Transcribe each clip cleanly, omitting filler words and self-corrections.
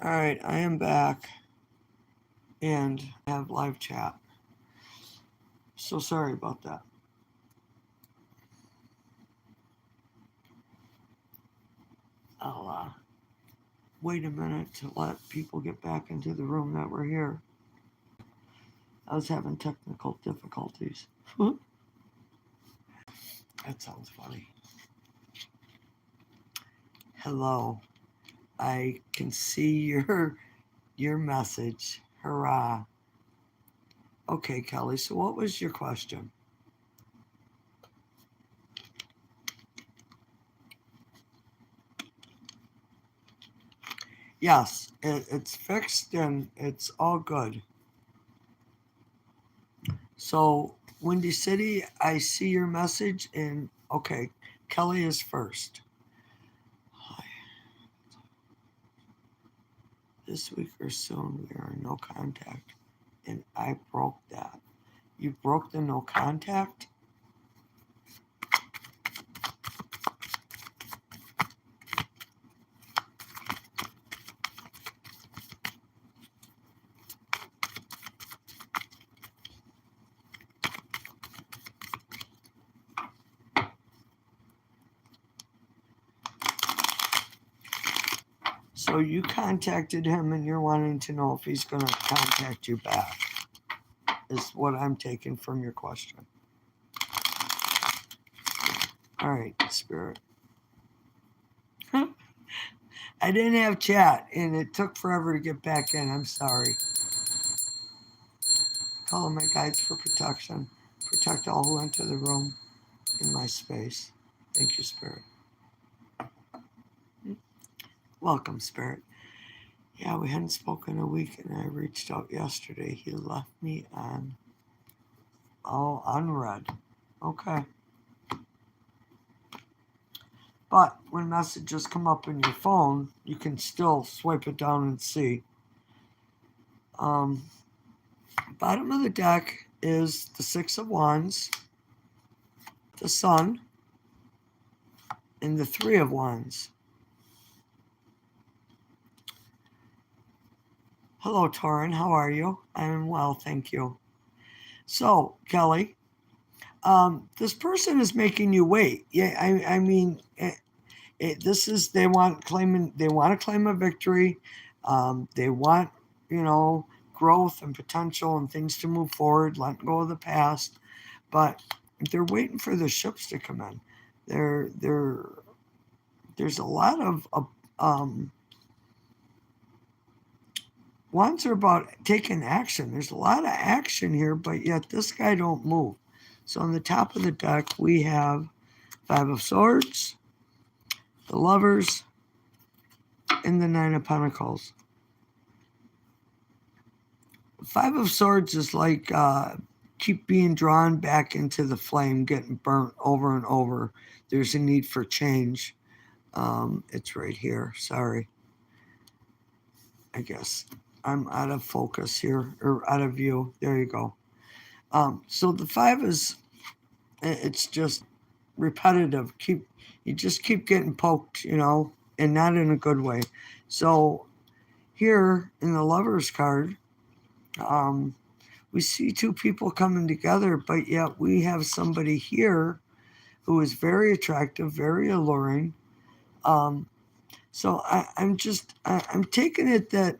All right, I am back and I have live chat. So sorry about that. I'll wait a minute to let people get back into the room that were here. I was having technical difficulties. That sounds funny. Hello. I can see your message. Hurrah. Okay, Kelly. So what was your question? Yes, it's fixed and it's all good. So, Wendy City, I see your message, and okay, Kelly is first. This week or soon, we are in no contact, and I broke that. You broke the no contact? So you contacted him and you're wanting to know if he's going to contact you back, is what I'm taking from your question. All right, Spirit. I didn't have chat and it took forever to get back in. I'm sorry. Call my guides for protection. Protect all who enter the room in my space. Thank you, Spirit. Welcome, Spirit. Yeah, we hadn't spoken a week, and I reached out yesterday. He left me unread. Okay. But when messages come up in your phone, you can still swipe it down and see. Bottom of the deck is the Six of Wands, the Sun, and the Three of Wands. Hello, Toren. How are you? I'm well, thank you. So, Kelly, this person is making you wait. Yeah, I mean, this is they want to claim a victory. They want growth and potential and things to move forward, letting go of the past, but they're waiting for the ships to come in. There's a lot of ones are about taking action. There's a lot of action here, but yet this guy don't move. So on the top of the deck we have Five of Swords, the Lovers, and the Nine of Pentacles. Five of Swords is like keep being drawn back into the flame, getting burnt over and over. There's a need for change. It's right here. Sorry. I guess I'm out of focus here, or out of view. There you go. So the five is, it's just repetitive. You just keep getting poked, and not in a good way. So here in the Lovers card, we see two people coming together, but yet we have somebody here who is very attractive, very alluring. So I'm taking it that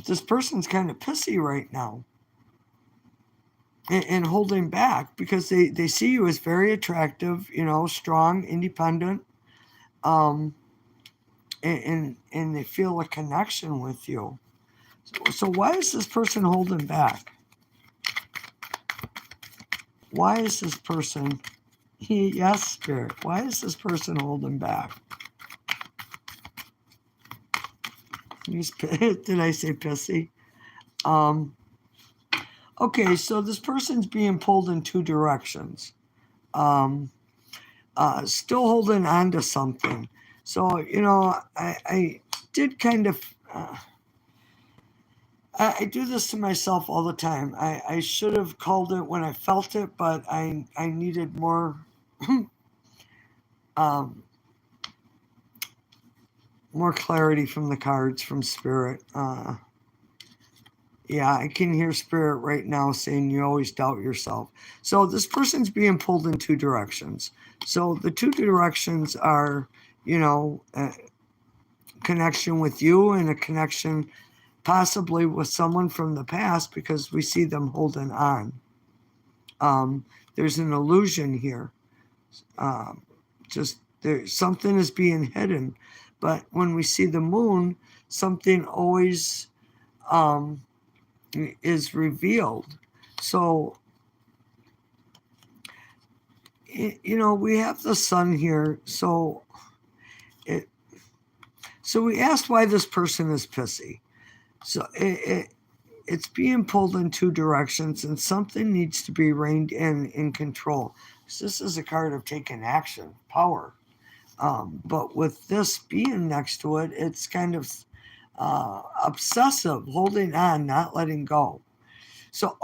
this person's kind of pissy right now and holding back because they see you as very attractive, strong, independent, and they feel a connection with you. So why is this person holding back? Why is this person, yes, Spirit, why is this person holding back? Did I say pissy? Okay, so this person's being pulled in two directions. Still holding on to something. So, I did kind of, I do this to myself all the time. I should have called it when I felt it, but I needed more more clarity from the cards from Spirit. Yeah, I can hear Spirit right now saying you always doubt yourself. So this person's being pulled in two directions. So the two directions are, a connection with you and a connection possibly with someone from the past, because we see them holding on. There's an illusion here. Just there, something is being hidden. But when we see the moon, something always is revealed. So, we have the sun here. So we asked why this person is pissy. So it's being pulled in two directions, and something needs to be reined in control. So this is a card of taking action, power. But with this being next to it, it's kind of obsessive, holding on, not letting go. So,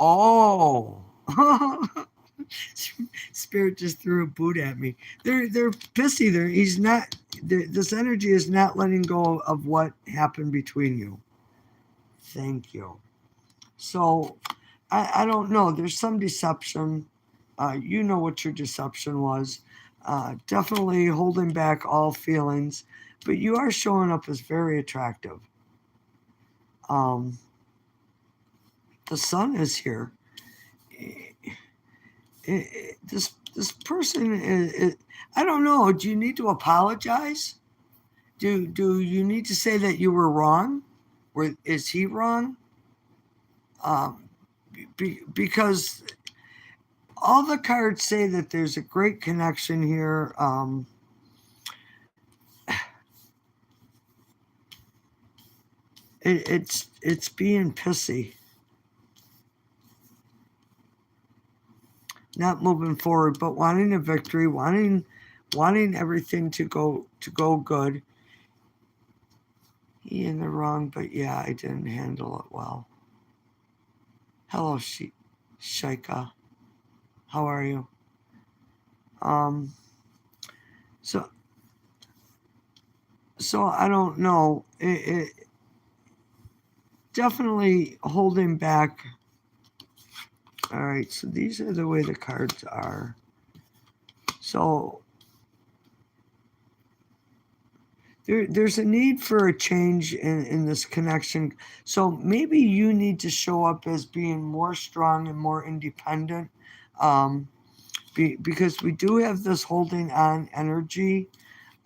Spirit just threw a boot at me. They're pissy. He's not. This energy is not letting go of what happened between you. Thank you. So, I don't know. There's some deception. You know what your deception was. Definitely holding back all feelings, but you are showing up as very attractive. The sun is here. This person is, I don't know. Do you need to apologize? Do you need to say that you were wrong? Or is he wrong? Because all the cards say that there's a great connection here. It's being pissy, not moving forward, but wanting a victory, wanting everything to go good. He in the wrong, but yeah, I didn't handle it well. Hello, Shaye. How are you? So I don't know. It definitely holding back. All right, so these are the way the cards are. So there's a need for a change in this connection. So maybe you need to show up as being more strong and more independent, because we do have this holding on energy,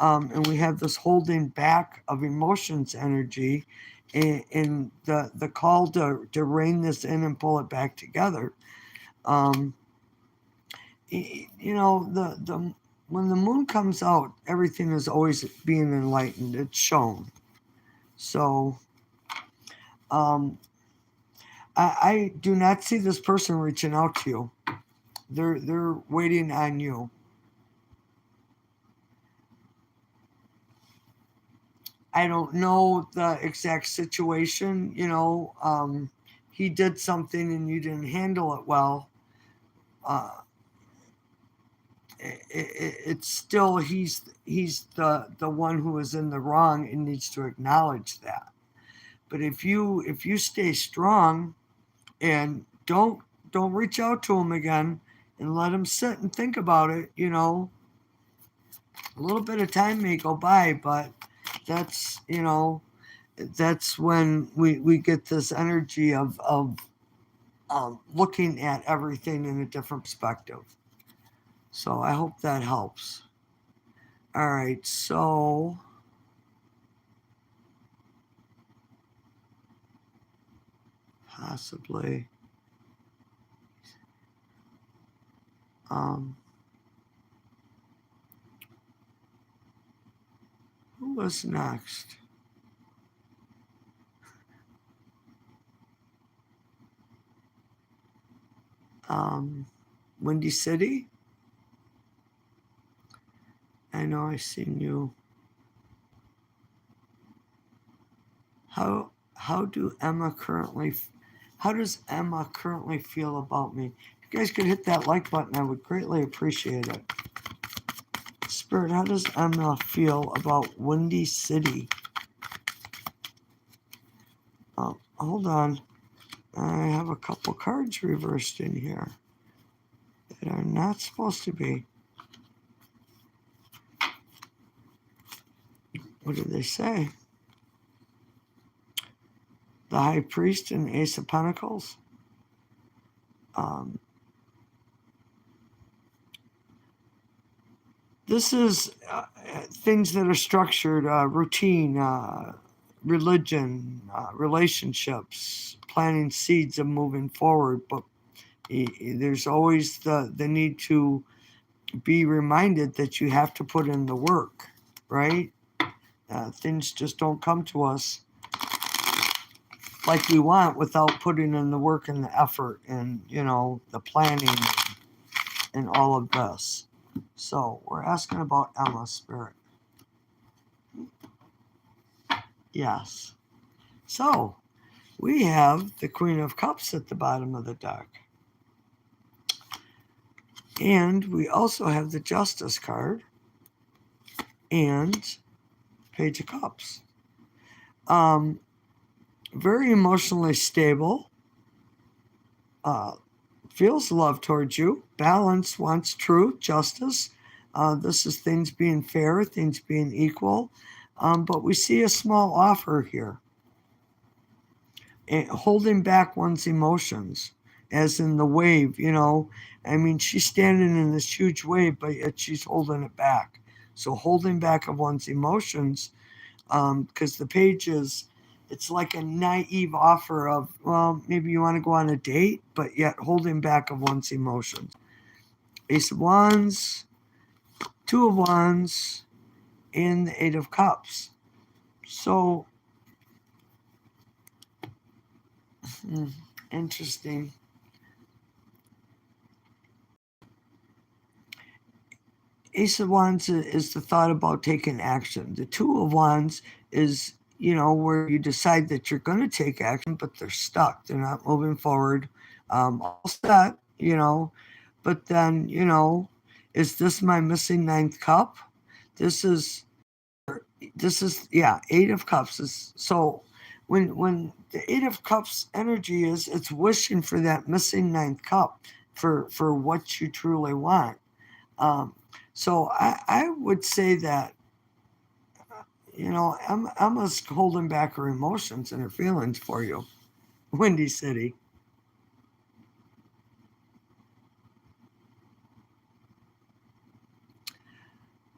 and we have this holding back of emotions energy, and the call to rein this in and pull it back together. When the moon comes out, everything is always being enlightened. It's shown. So, I do not see this person reaching out to you. They're waiting on you. I don't know the exact situation. He did something and you didn't handle it well. It's still he's the one who is in the wrong and needs to acknowledge that. But if you stay strong and don't reach out to him again and let him sit and think about it, a little bit of time may go by, but that's when we get this energy of looking at everything in a different perspective. So I hope that helps. All right, so possibly who was next? Wendy City? I know I've seen you. How does Emma currently feel about me? If you guys could hit that like button, I would greatly appreciate it. Spirit, how does Emma feel about Wendy City? hold on. I have a couple cards reversed in here that are not supposed to be. What did they say? The High Priest and Ace of Pentacles. This is things that are structured, routine, religion, relationships, planting seeds of moving forward. But there's always the need to be reminded that you have to put in the work, right? Things just don't come to us like we want without putting in the work and the effort and, the planning and all of this. So we're asking about Emma, Spirit. Yes. So we have the Queen of Cups at the bottom of the deck. And we also have the Justice card and Page of Cups. Very emotionally stable. Feels love towards you. Balance, wants truth, justice. This is things being fair, things being equal. But we see a small offer here. And holding back one's emotions, as in the wave, I mean, she's standing in this huge wave, but yet she's holding it back. So holding back of one's emotions, because the page it's like a naive offer of, well, maybe you want to go on a date, but yet holding back of one's emotions. Ace of Wands, Two of Wands, and the Eight of Cups. So, interesting. Ace of Wands is the thought about taking action. The Two of Wands is, where you decide that you're going to take action, but they're stuck. They're not moving forward. All set, but then, is this my missing ninth cup? This is, Eight of Cups is, so when the Eight of Cups energy is, it's wishing for that missing ninth cup for what you truly want. So I would say that, Emma's holding back her emotions and her feelings for you. Wendy City.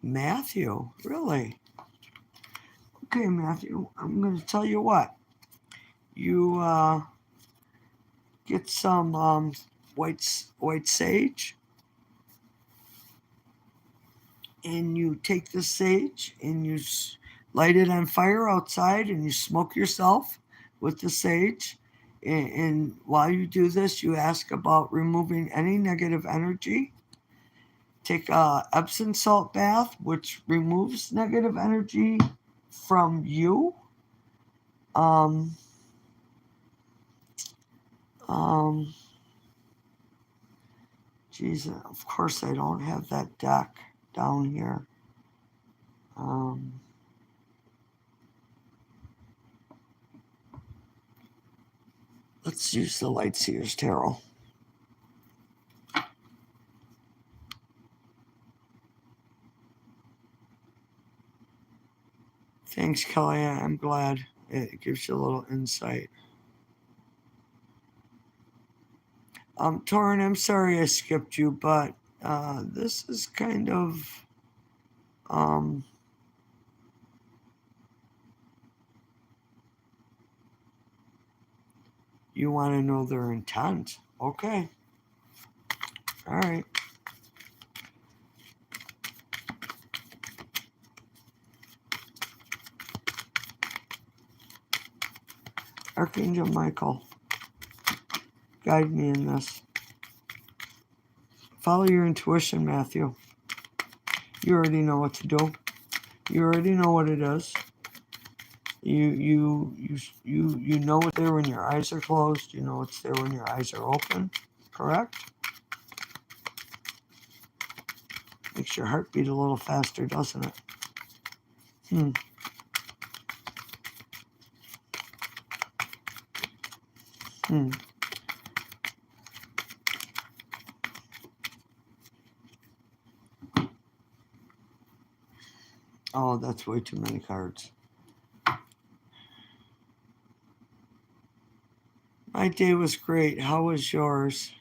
Matthew, really? Okay, Matthew, I'm going to tell you what. You get some white sage, and you take the sage and you light it on fire outside and you smoke yourself with the sage. And while you do this, you ask about removing any negative energy. Take a Epsom salt bath, which removes negative energy from you. Geez, of course I don't have that deck down here. Let's use the Light Seers Tarot. Thanks, Kelly. I'm glad it gives you a little insight. Toren, I'm sorry I skipped you, but this is kind of you want to know their intent. Okay. All right. Archangel Michael, guide me in this. Follow your intuition, Matthew. You already know what to do. You already know what it is. You know it's there when your eyes are closed. You know it's there when your eyes are open. Correct? Makes your heart beat a little faster, doesn't it? Hmm. Oh, that's way too many cards. My day was great. How was yours,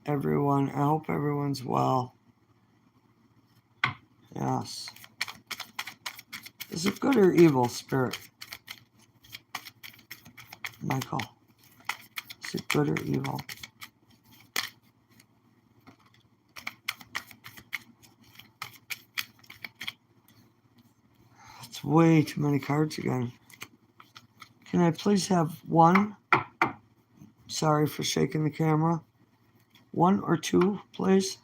everyone? I hope everyone's well. Yes. Is it good or evil, Spirit? Michael. Is it good or evil? It's way too many cards again. Can I please have one? Sorry for shaking the camera. One or two, please.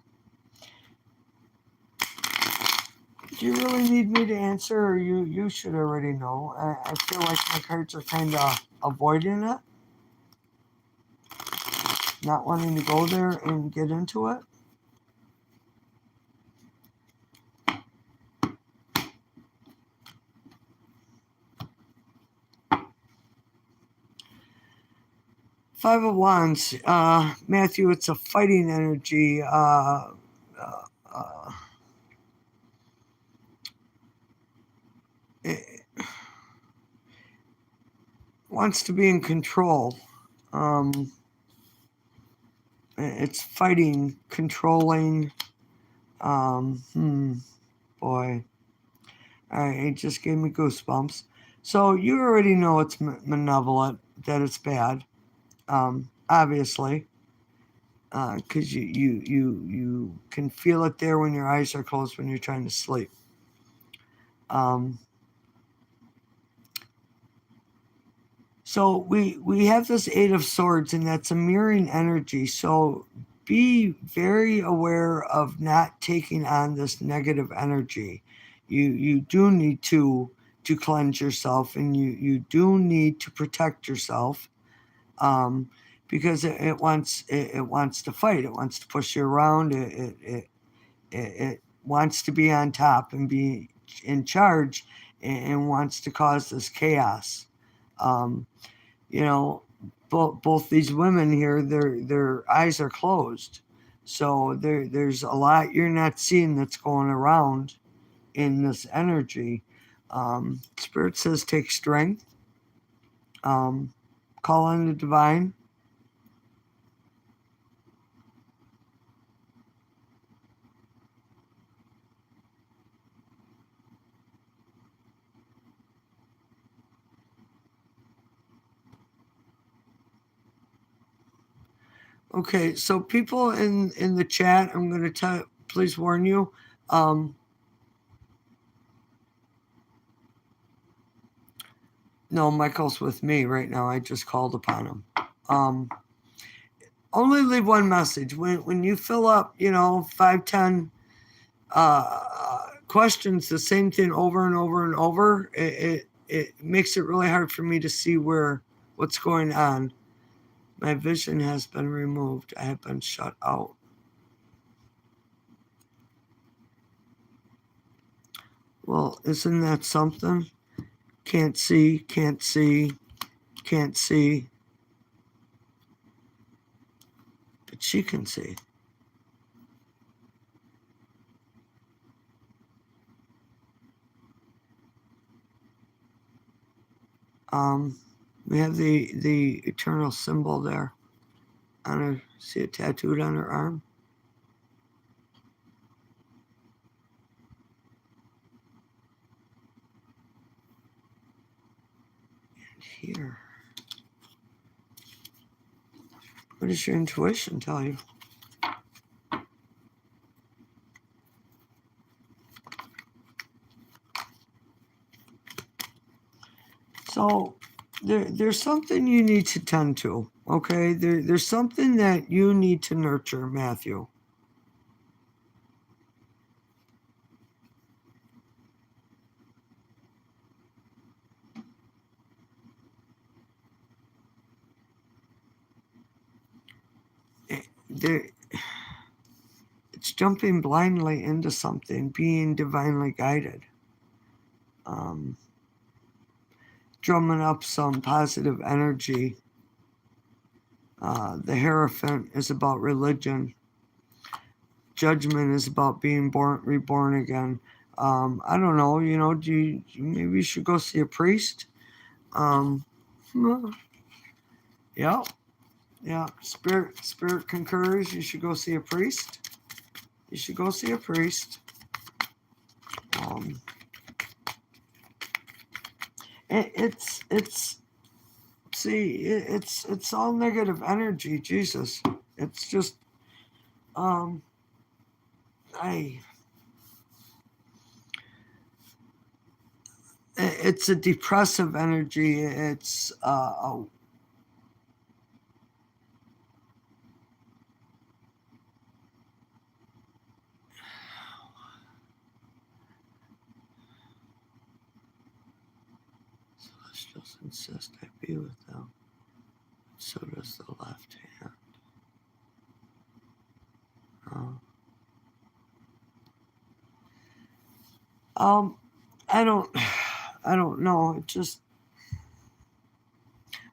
Do you really need me to answer, or you should already know? I feel like my cards are kind of avoiding it. Not wanting to go there and get into it. Five of Wands, Matthew, it's a fighting energy. It wants to be in control. It's fighting, controlling. Boy. Alright, it just gave me goosebumps. So you already know it's malevolent, that it's bad. Obviously. Because you can feel it there when your eyes are closed when you're trying to sleep. So we have this Eight of Swords, and that's a mirroring energy. So be very aware of not taking on this negative energy. You do need to cleanse yourself, and you do need to protect yourself, because it wants to fight. It wants to push you around. It wants to be on top and be in charge, and wants to cause this chaos. You know, both these women here, their eyes are closed, so there's a lot you're not seeing that's going around in this energy. Spirit says take strength, call on the divine. Okay, so people in the chat, I'm going to please warn you. No, Michael's with me right now. I just called upon him. Only leave one message. When you fill up, 5, 10 questions, the same thing over and over and over, it makes it really hard for me to see what's going on. My vision has been removed. I have been shut out. Well, isn't that something? Can't see, can't see, can't see. But she can see. We have the eternal symbol there on her. See it tattooed on her arm? And here. What does your intuition tell you? So there's something you need to tend to, okay? There's something that you need to nurture, Matthew. It's jumping blindly into something, being divinely guided. Drumming up some positive energy. The Hierophant is about religion. Judgment is about being reborn again. I don't know, maybe you should go see a priest. Yeah, yeah. Spirit concurs. You should go see a priest. You should go see a priest. It's all negative energy. Jesus, it's just it's a depressive energy. It's Celestials insist I be with them. So does the left hand. I don't know. It just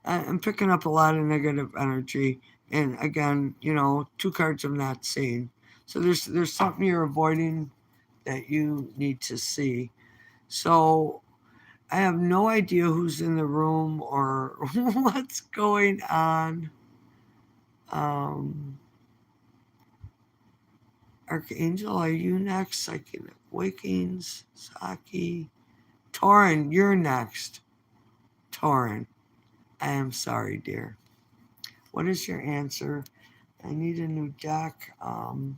I'm picking up a lot of negative energy, and again, 2 cards I'm not seeing. So there's something you're avoiding that you need to see. So I have no idea who's in the room or what's going on. Archangel, are you next? Psychic Wakings, Psyche. Toren, you're next. Toren, I am sorry, dear. What is your answer? I need a new deck. And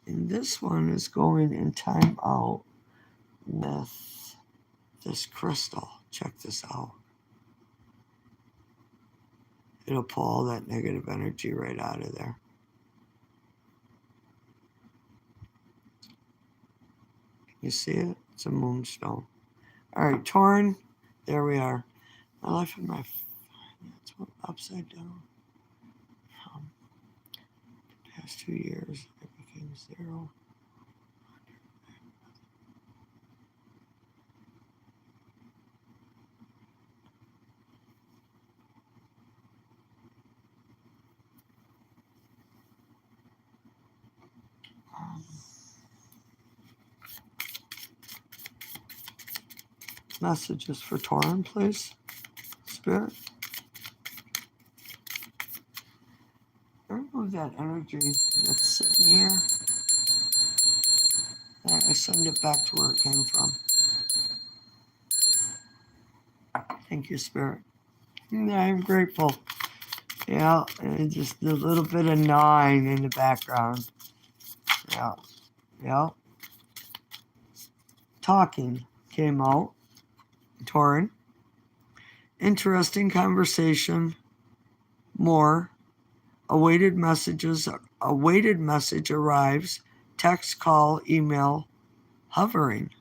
this one is going in timeout with this crystal. Check this out. It'll pull all that negative energy right out of there. You see it? It's a moonstone. All right, Toren, there we are. My life and my it's upside down. The past 2 years, it became 0. Messages for Toren, please. Spirit. Remove that energy that's sitting here. I send it back to where it came from. Thank you, Spirit. I'm grateful. Yeah, and just a little bit of gnawing in the background. Yeah. Talking came out. Toren. Interesting conversation. More. Awaited message arrives. Text, call, email, hovering.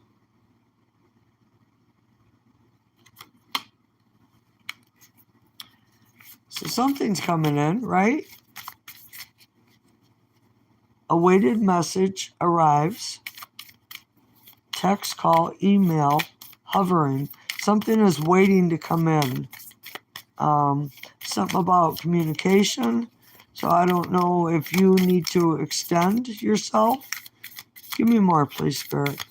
So something's coming in, right? Awaited message arrives. Text, call, email, hovering. Something is waiting to come in. Something about communication. So I don't know if you need to extend yourself. Give me more, please, Spirit.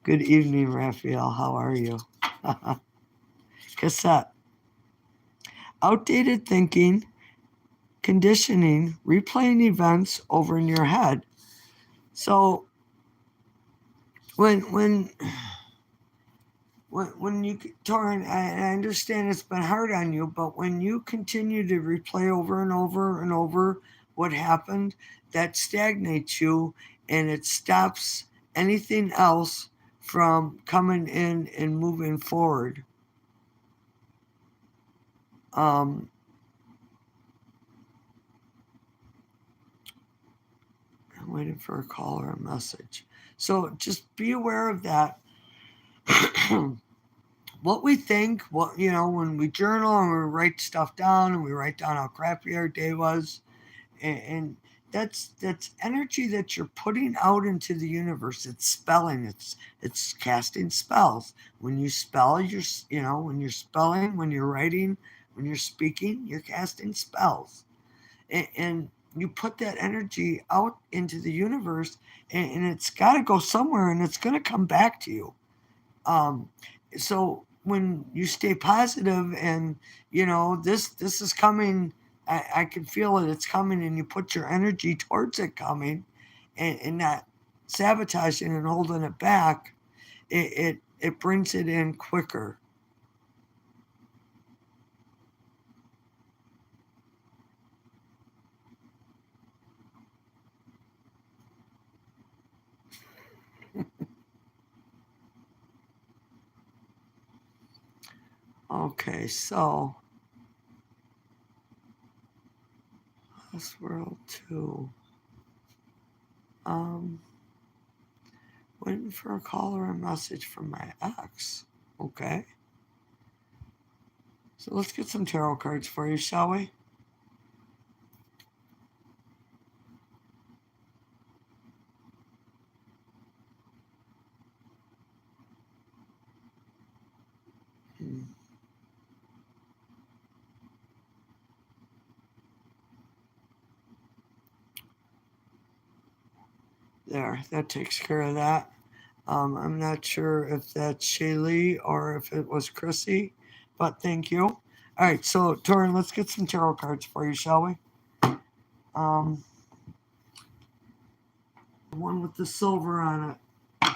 Good evening, Raphael. How are you? Cassette. Outdated thinking, conditioning, replaying events over in your head. So when you, Toren, I understand it's been hard on you, but when you continue to replay over and over and over what happened, that stagnates you and it stops anything else from coming in and moving forward. I'm waiting for a call or a message. So just be aware of that. What we think, when we journal and we write stuff down and we write down how crappy our day was, and that's energy that you're putting out into the universe. It's spelling. It's casting spells. When you spell, when you're spelling, when you're writing, when you're speaking, you're casting spells, and you put that energy out into the universe, and it's got to go somewhere, and it's going to come back to you. Um, so when you stay positive, and this is coming, I can feel it. It's coming, and you put your energy towards it coming, and not sabotaging and holding it back. It brings it in quicker. Okay, so this world too. Um, Waiting for a call or a message from my ex. Okay. So let's get some tarot cards for you, shall we? Hmm. There, that takes care of that. I'm not sure if that's Shaylee or if it was Chrissy, but thank you. All right, so Toren, let's get some tarot cards for you, shall we? Um, one with the silver on it.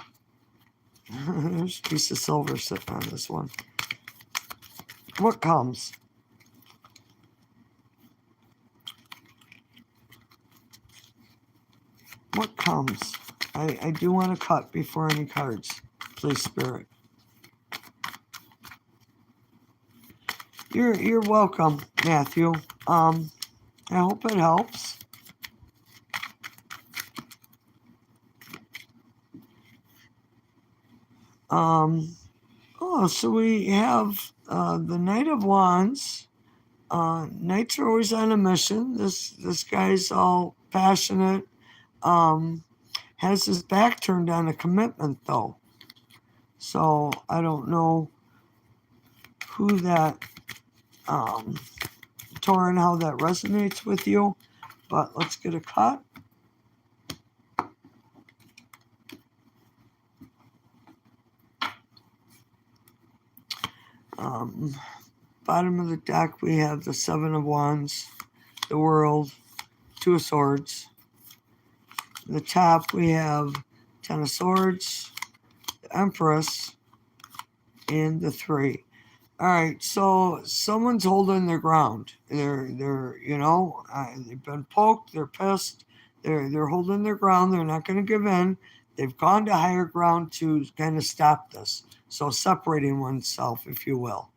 There's a piece of silver sitting on this one. What comes? What comes? I do want to cut before any cards, please, Spirit. You're welcome, Matthew. I hope it helps. So we have the Knight of Wands. Knights are always on a mission. This guy's all passionate. Has his back turned on a commitment though. So I don't know who that Toren, how that resonates with you, but let's get a cut. Bottom of the deck, we have the Seven of Wands, the World, Two of Swords. The top, we have Ten of Swords, the Empress, and the Three. All right, so someone's holding their ground. They're they've been poked. They're pissed. They're holding their ground. They're not going to give in. They've gone to higher ground to kind of stop this. So separating oneself, if you will.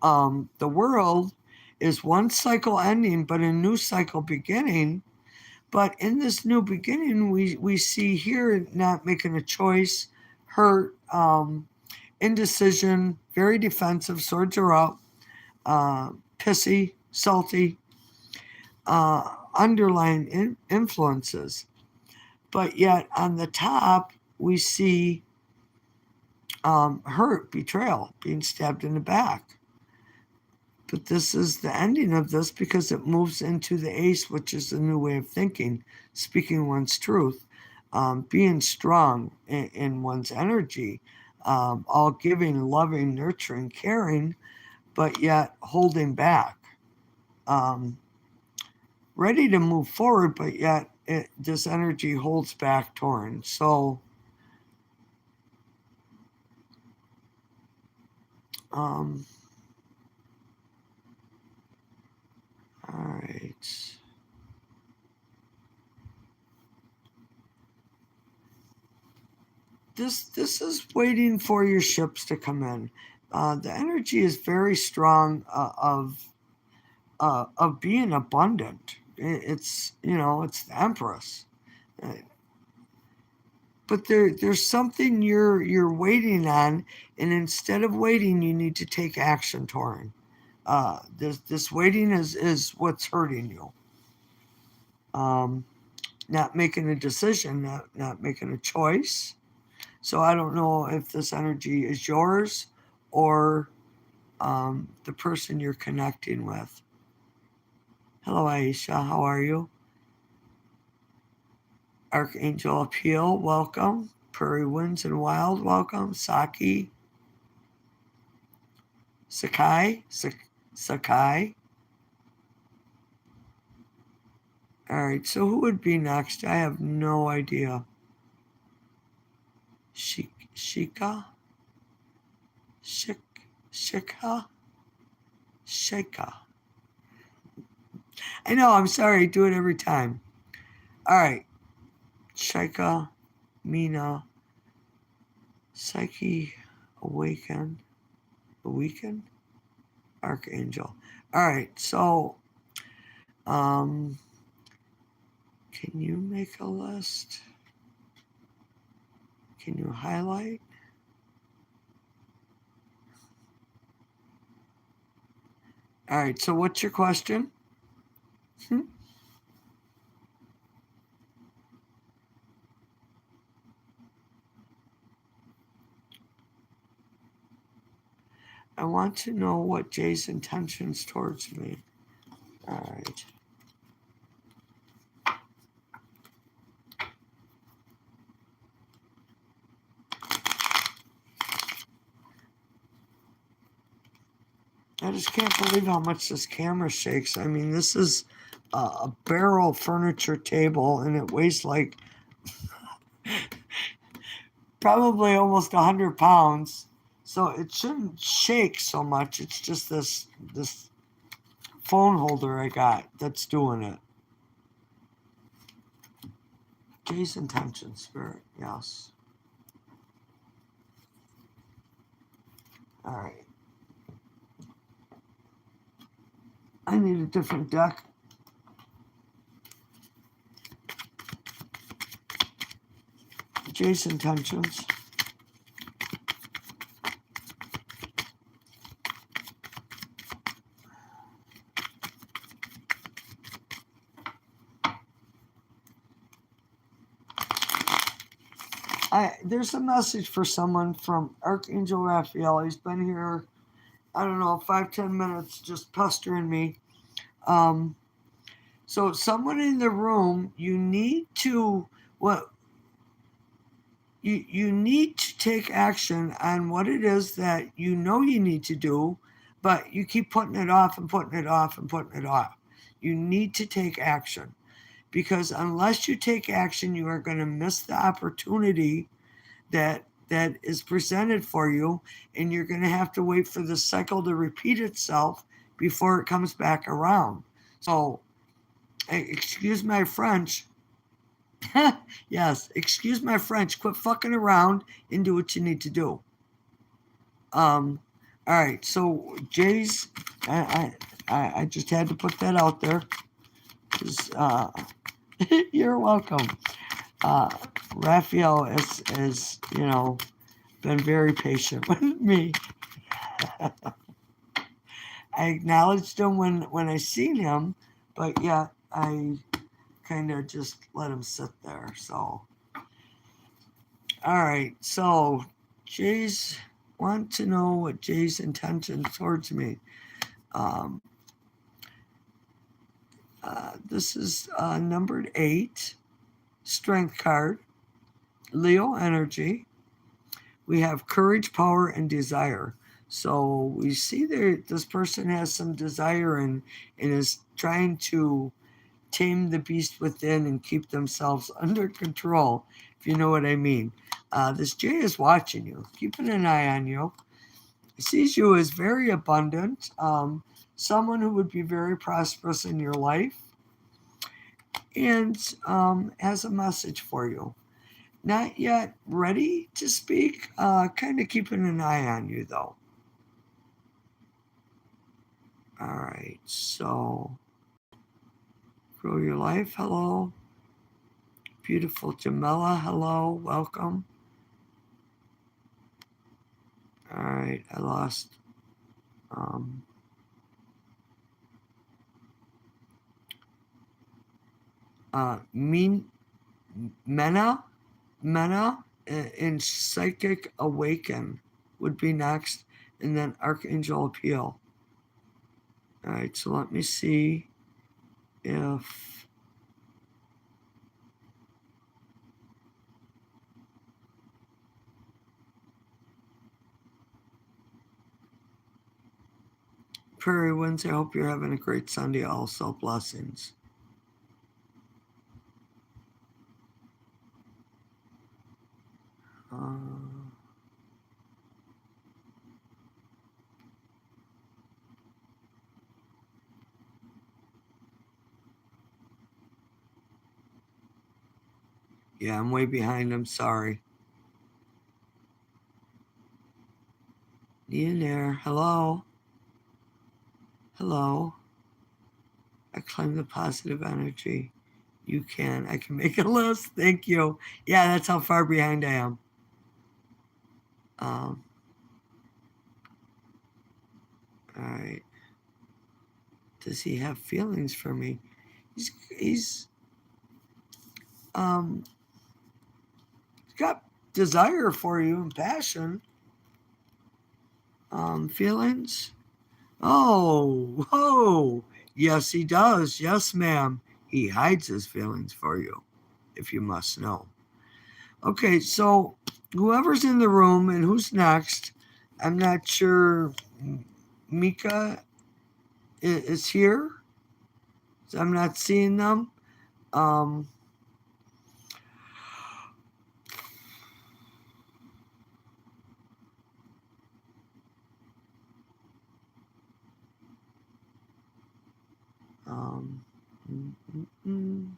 The world is one cycle ending, but a new cycle beginning. But in this new beginning, we see here not making a choice, hurt, indecision, very defensive, swords are up, pissy, salty, underlying influences. But yet on the top, we see hurt, betrayal, being stabbed in the back. But this is the ending of this because it moves into the ace, which is a new way of thinking, speaking one's truth, being strong in one's energy, all giving, loving, nurturing, caring, but yet holding back, ready to move forward, but yet this energy holds back, Toren. So, all right. This is waiting for your ships to come in. The energy is very strong of being abundant. It's it's the Empress, but there's something you're waiting on, and instead of waiting, you need to take action, Toren. This waiting is what's hurting you. not making a decision, not making a choice. So I don't know if this energy is yours or the person you're connecting with. Hello, Aisha. How are you? Archangel Appeal, welcome. Prairie Winds and Wild, welcome. Psyche, Sakai. All right, so who would be next? I have no idea. Shika? Shika? Shika. I know, I'm sorry, I do it every time. All right. Shika, Mina, Psyche, Awaken, Archangel. All right, so can you make a list? Can you highlight? All right, so what's your question? I want to know what Jay's intentions towards me. All right. I just can't believe how much this camera shakes. I mean, this is a barrel furniture table, and it weighs like probably almost 100 pounds. So it shouldn't shake so much. It's just this phone holder I got that's doing it. Jay's intention, spirit, yes. All right. I need a different deck. Jay's intentions. There's a message for someone from Archangel Raphael. He's been here, I don't know, 5-10 minutes just pestering me. So someone in the room, you need to you need to take action on what it is that you know you need to do, but you keep putting it off and putting it off and putting it off. You need to take action, because unless you take action, you are going to miss the opportunity that is presented for you, and you're going to have to wait for the cycle to repeat itself before it comes back around. So, excuse my French. Yes, excuse my French. Quit fucking around and do what you need to do. All right. So Jay's, I just had to put that out there. You're welcome. Raphael is been very patient with me. I acknowledged him when I seen him, but yeah, I kind of just let him sit there. So, all right. So, Jay's want to know what Jay's intention towards me. This is numbered 8, Strength card, Leo energy. We have courage, power, and desire. So we see that this person has some desire and is trying to tame the beast within and keep themselves under control, if you know what I mean. This Jay is watching you, keeping an eye on you. He sees you as very abundant, someone who would be very prosperous in your life, and has a message for you. Not yet ready to speak, kind of keeping an eye on you though. All right, so grow your life, hello. Beautiful Jamila, hello, welcome. All right, I lost. Mean Mena and Psychic Awaken would be next, and then Archangel Appeal. All right, so let me see if Prairie Winds, I hope you're having a great Sunday also. Blessings. Yeah, I'm way behind. I'm sorry. Neemar, hello. Hello. I claim the positive energy. You can. I can make a list. Thank you. Yeah, that's how far behind I am. All right. Does he have feelings for me? He's got desire for you and passion. Feelings? Oh, yes, he does. Yes, ma'am. He hides his feelings for you, if you must know. Okay, so whoever's in the room and who's next, I'm not sure. Mika is here. I'm not seeing them. Um, um, mm, mm, mm.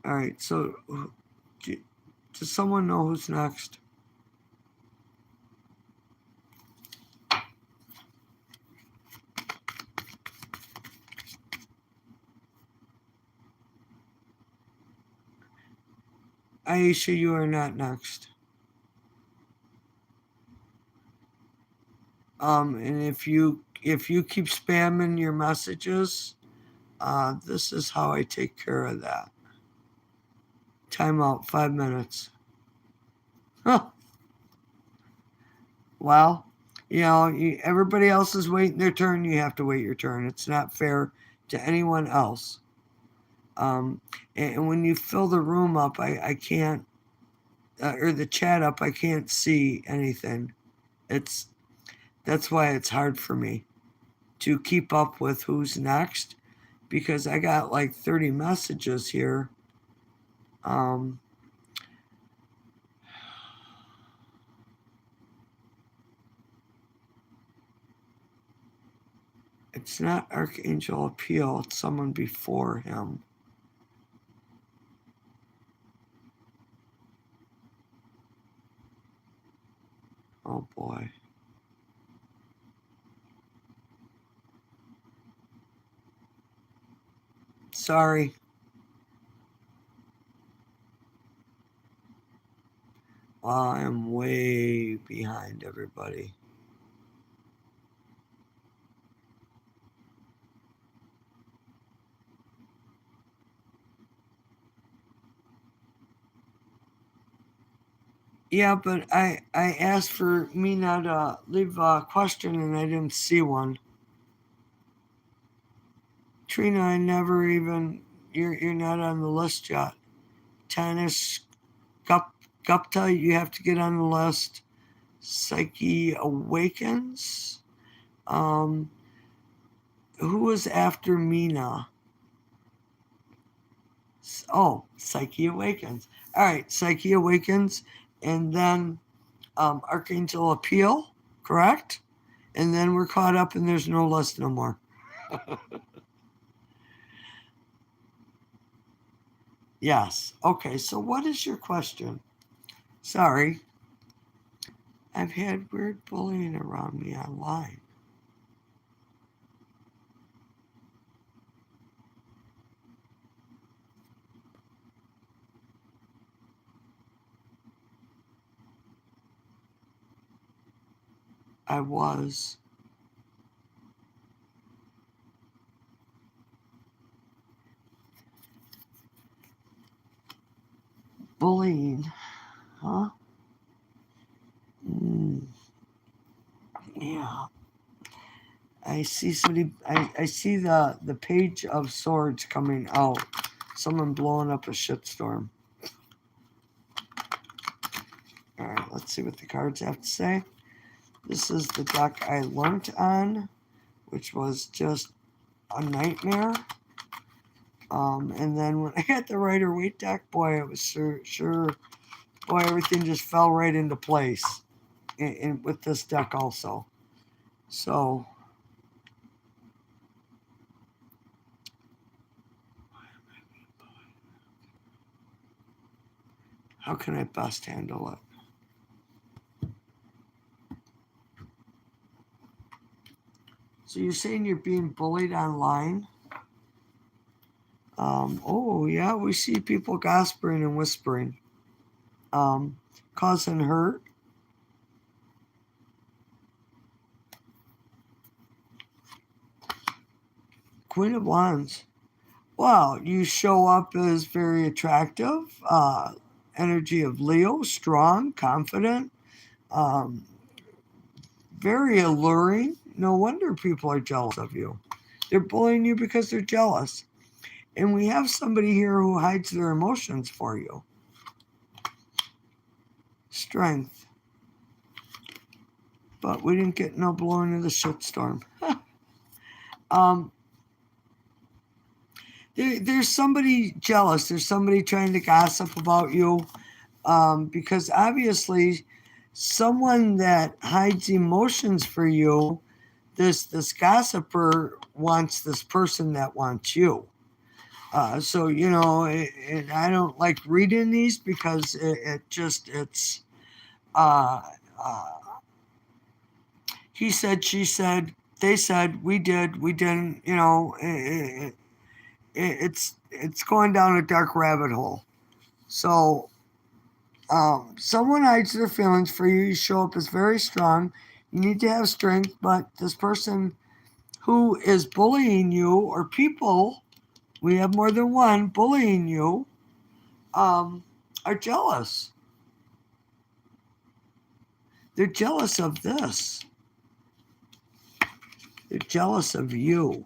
All right, so does someone know who's next? Aisha, you are not next. And if you keep spamming your messages, this is how I take care of that. Time out, 5 minutes. Huh. Well, everybody else is waiting their turn. You have to wait your turn. It's not fair to anyone else. And when you fill the room up, I can't, or the chat up, I can't see anything. That's why it's hard for me to keep up with who's next, because I got like 30 messages here. It's not Archangel Appeal, it's someone before him. Oh boy. Sorry. I am way behind everybody. Yeah, but I asked for Mina to leave a question and I didn't see one. Trina, I never even you're not on the list yet. Tennis Gupta, you have to get on the list. Psyche Awakens. Who was after Mina? Oh, Psyche Awakens. All right, Psyche Awakens, and then Archangel Appeal, correct? And then we're caught up and there's no list no more. Yes. Okay, so what is your question? Sorry. I've had weird bullying around me online. I was. Bullying, huh? Yeah. I see somebody. I see the page of swords coming out. Someone blowing up a shitstorm. All right, let's see what the cards have to say. This is the deck I learned on, which was just a nightmare. And then when I got the Rider-Waite deck, boy, it was sure, boy, everything just fell right into place. With this deck also. So, how can I best handle it? So you're saying you're being bullied online? Oh, yeah, we see people gossiping and whispering, causing hurt. Queen of Wands. Well, you show up as very attractive, energy of Leo, strong, confident, um, very alluring. No wonder people are jealous of you. They're bullying you because they're jealous. And we have somebody here who hides their emotions for you. Strength. But we didn't get no blowing of the shitstorm. There's somebody jealous. There's somebody trying to gossip about you. Because obviously someone that hides emotions for you, this gossiper wants this person that wants you. So, and I don't like reading these because it's uh, he said, she said, they said, we did, we didn't, it's going down a dark rabbit hole. So someone hides their feelings for you. You show up as very strong. You need to have strength, but this person who is bullying you, or people, we have more than one bullying you, are jealous. They're jealous of this. They're jealous of you.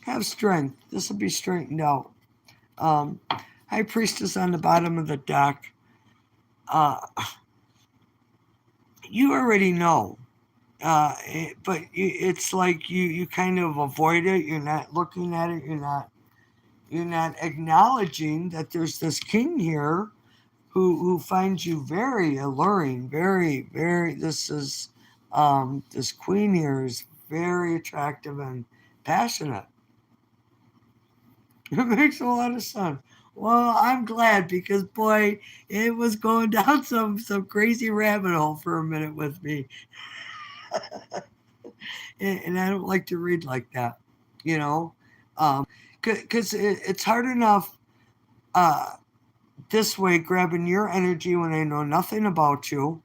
Have strength. This will be straightened out. High Priestess on the bottom of the deck. You already know. But it's like you kind of avoid it. You're not looking at it. You're not acknowledging that there's this king here who finds you very alluring, very, very. This queen here is very attractive and passionate. It makes a lot of sense. Well, I'm glad because boy, it was going down some crazy rabbit hole for a minute with me. And I don't like to read like that, you know, because it's hard enough this way grabbing your energy when I know nothing about you,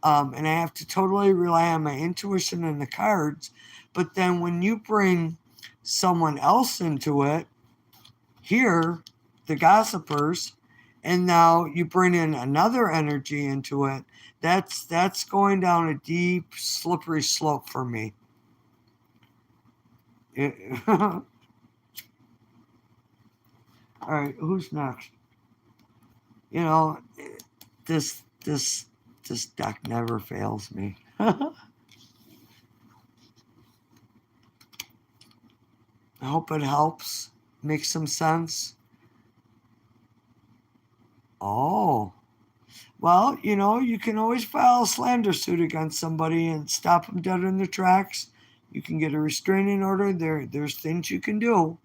and I have to totally rely on my intuition and the cards. But then when you bring someone else into it, here, the gossipers, and now you bring in another energy into it, that's going down a deep, slippery slope for me. All right, who's next? You know, this deck never fails me. I hope it helps. Makes some sense. Oh. Well, you can always file a slander suit against somebody and stop them dead in their tracks. You can get a restraining order. There's things you can do.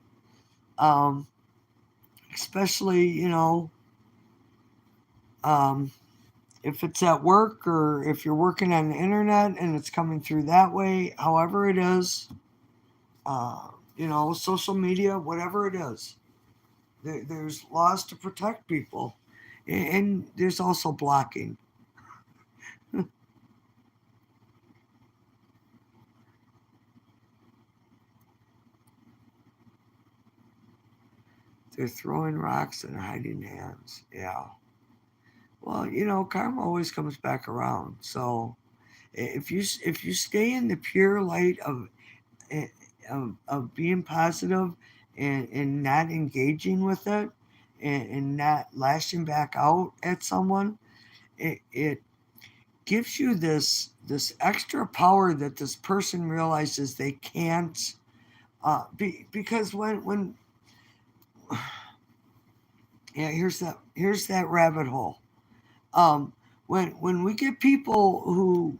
Especially, if it's at work or if you're working on the internet and it's coming through that way, however it is, social media, whatever it is, there's laws to protect people. And there's also blocking. They're throwing rocks and hiding hands. Yeah. Well, karma always comes back around. So if you stay in the pure light eh, of being positive and not engaging with it and not lashing back out at someone, it gives you this extra power that this person realizes they can't because when yeah, here's that rabbit hole. um when we get people who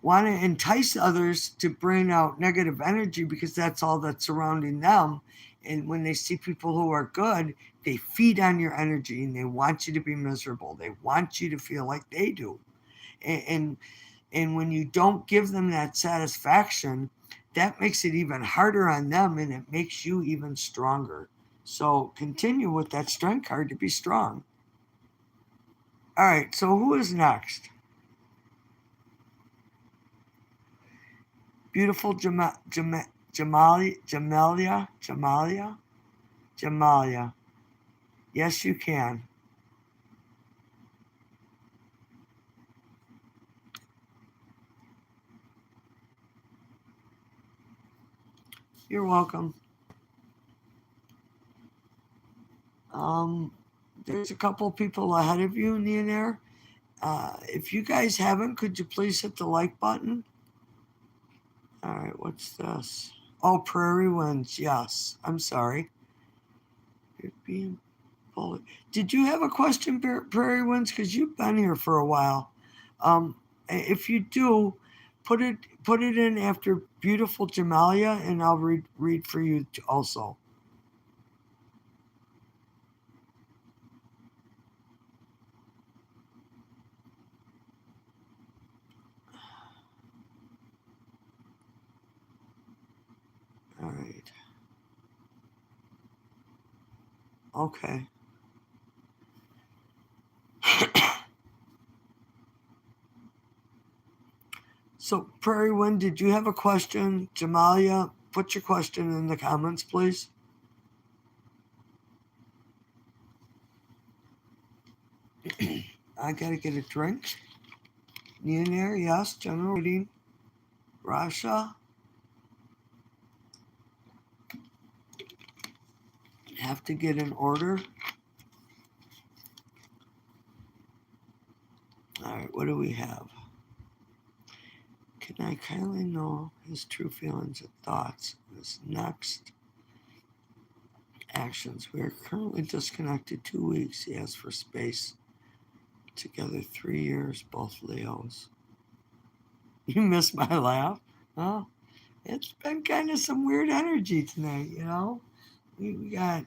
want to entice others to bring out negative energy because that's all that's surrounding them, and when they see people who are good, they feed on your energy and they want you to be miserable, they want you to feel like they do. And when you don't give them that satisfaction, that makes it even harder on them and it makes you even stronger. So continue with that strength card to be strong. All right, so who is next? Beautiful Jamalia. Yes, you can. You're welcome. There's a couple people ahead of you, Neemar. If you guys haven't, could you please hit the like button? All right, what's this? Oh, Prairie Winds. Yes, I'm sorry. You're being bullied. Did you have a question, Prairie Winds? Because you've been here for a while. If you do, put it in after Beautiful Jamalia, and I'll read for you also. All right. Okay. So, Prairie Wind, did you have a question? Jamalia, put your question in the comments, please. I gotta get a drink. Neemar, yes. General reading. Rasha. Have to get an order. All right, what do we have? Can I kindly know his true feelings and thoughts? His next actions. We are currently disconnected 2 weeks. He asked for space. Together 3 years, both Leos. You missed my laugh? Huh? It's been kind of some weird energy tonight, We got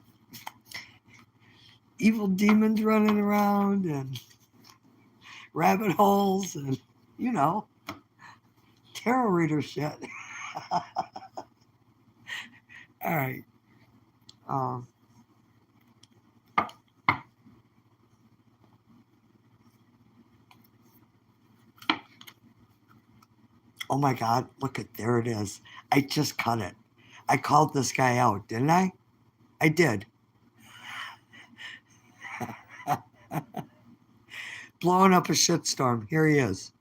evil demons running around and rabbit holes and, tarot reader shit. All right. Um, oh my God, look at, there it is. I just cut it. I called this guy out, didn't I? I did. Blowing up a shitstorm. Here he is.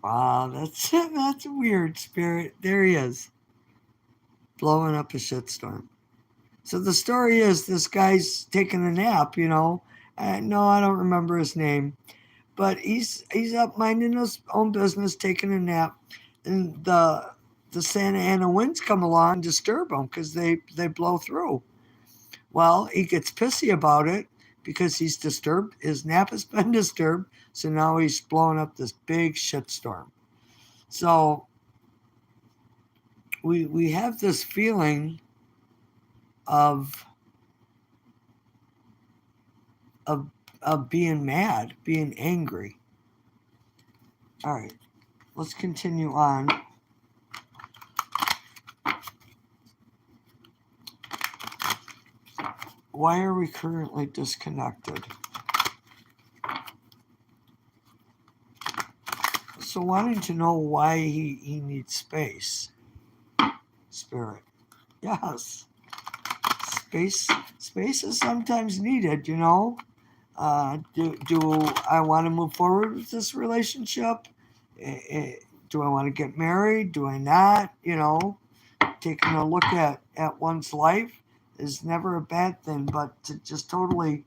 Wow, that's weird, Spirit. There he is. Blowing up a shitstorm. So the story is this guy's taking a nap, no, I don't remember his name, but he's up minding his own business, taking a nap, and the Santa Ana winds come along and disturb him because they blow through. Well, he gets pissy about it because he's disturbed. His nap has been disturbed, so now he's blowing up this big shitstorm. So we have this feeling of being mad, being angry. All right, let's continue on. Why are we currently disconnected? also wanting to know why he needs space. Spirit. Yes. Space is sometimes needed, you know. Do I want to move forward with this relationship? Do I want to get married? Do I not? You know, taking a look at one's life is never a bad thing, but to just totally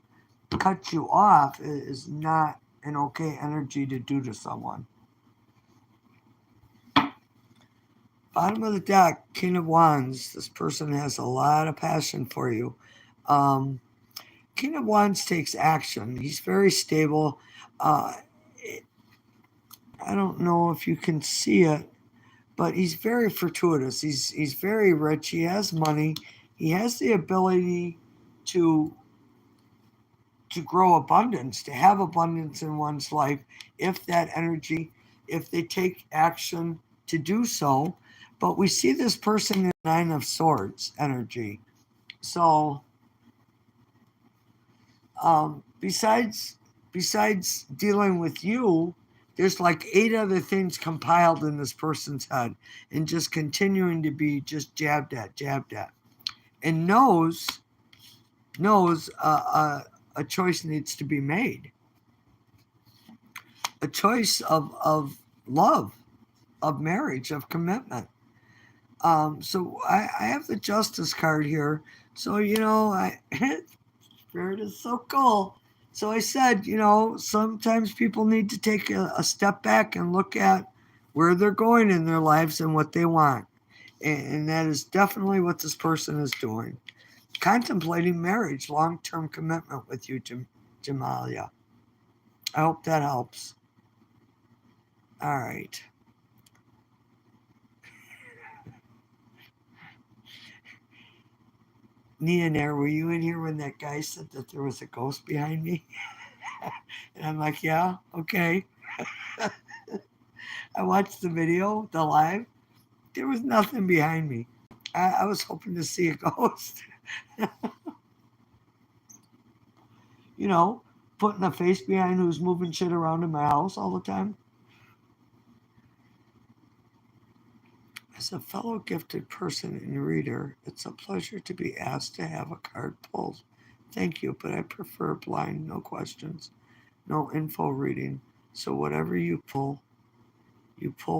cut you off is not an okay energy to do to someone. Bottom of the deck, King of Wands. This person has a lot of passion for you. King of Wands takes action. He's very stable. I don't know if you can see it, but he's very fortuitous. He's very rich. He has money. He has the ability to grow abundance, to have abundance in one's life if that energy, if they take action to do so. But we see this person in Nine of Swords energy. So besides dealing with you, there's like 8 other things compiled in this person's head and just continuing to be just jabbed at, and knows a choice needs to be made. A choice of love, of marriage, of commitment. So I have the Justice card here. So, you know, Spirit is so cool. So I said, you know, sometimes people need to take a step back and look at where they're going in their lives and what they want. And that is definitely what this person is doing. Contemplating marriage, long-term commitment with you, Jamalia. I hope that helps. All right. Neemar, were you in here when that guy said that there was a ghost behind me? And I'm like, yeah, okay. I watched the video, the live. There was nothing behind me. I was hoping to see a ghost. You know, putting a face behind who's moving shit around in my house all the time. As a fellow gifted person and reader, it's a pleasure to be asked to have a card pulled. Thank you, but I prefer blind, no questions, no info reading. So whatever you pull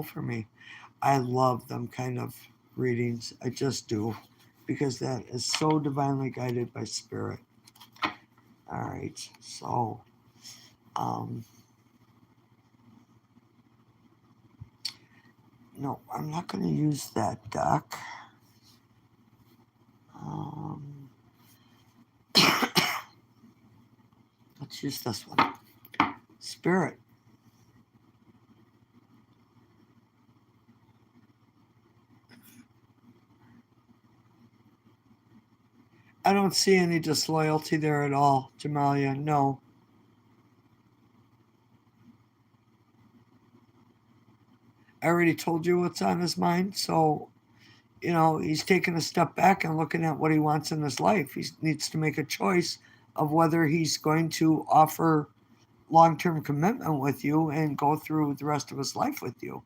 for me. I love them kind of readings. I just do, because that is so divinely guided by spirit. All right, so no, I'm not going to use that deck. Let's use this one. Spirit. I don't see any disloyalty there at all, Jamalia. No. I already told you what's on his mind, so you know, he's taking a step back and looking at what he wants in his life. He needs to make a choice of whether he's going to offer long-term commitment with you and go through the rest of his life with you.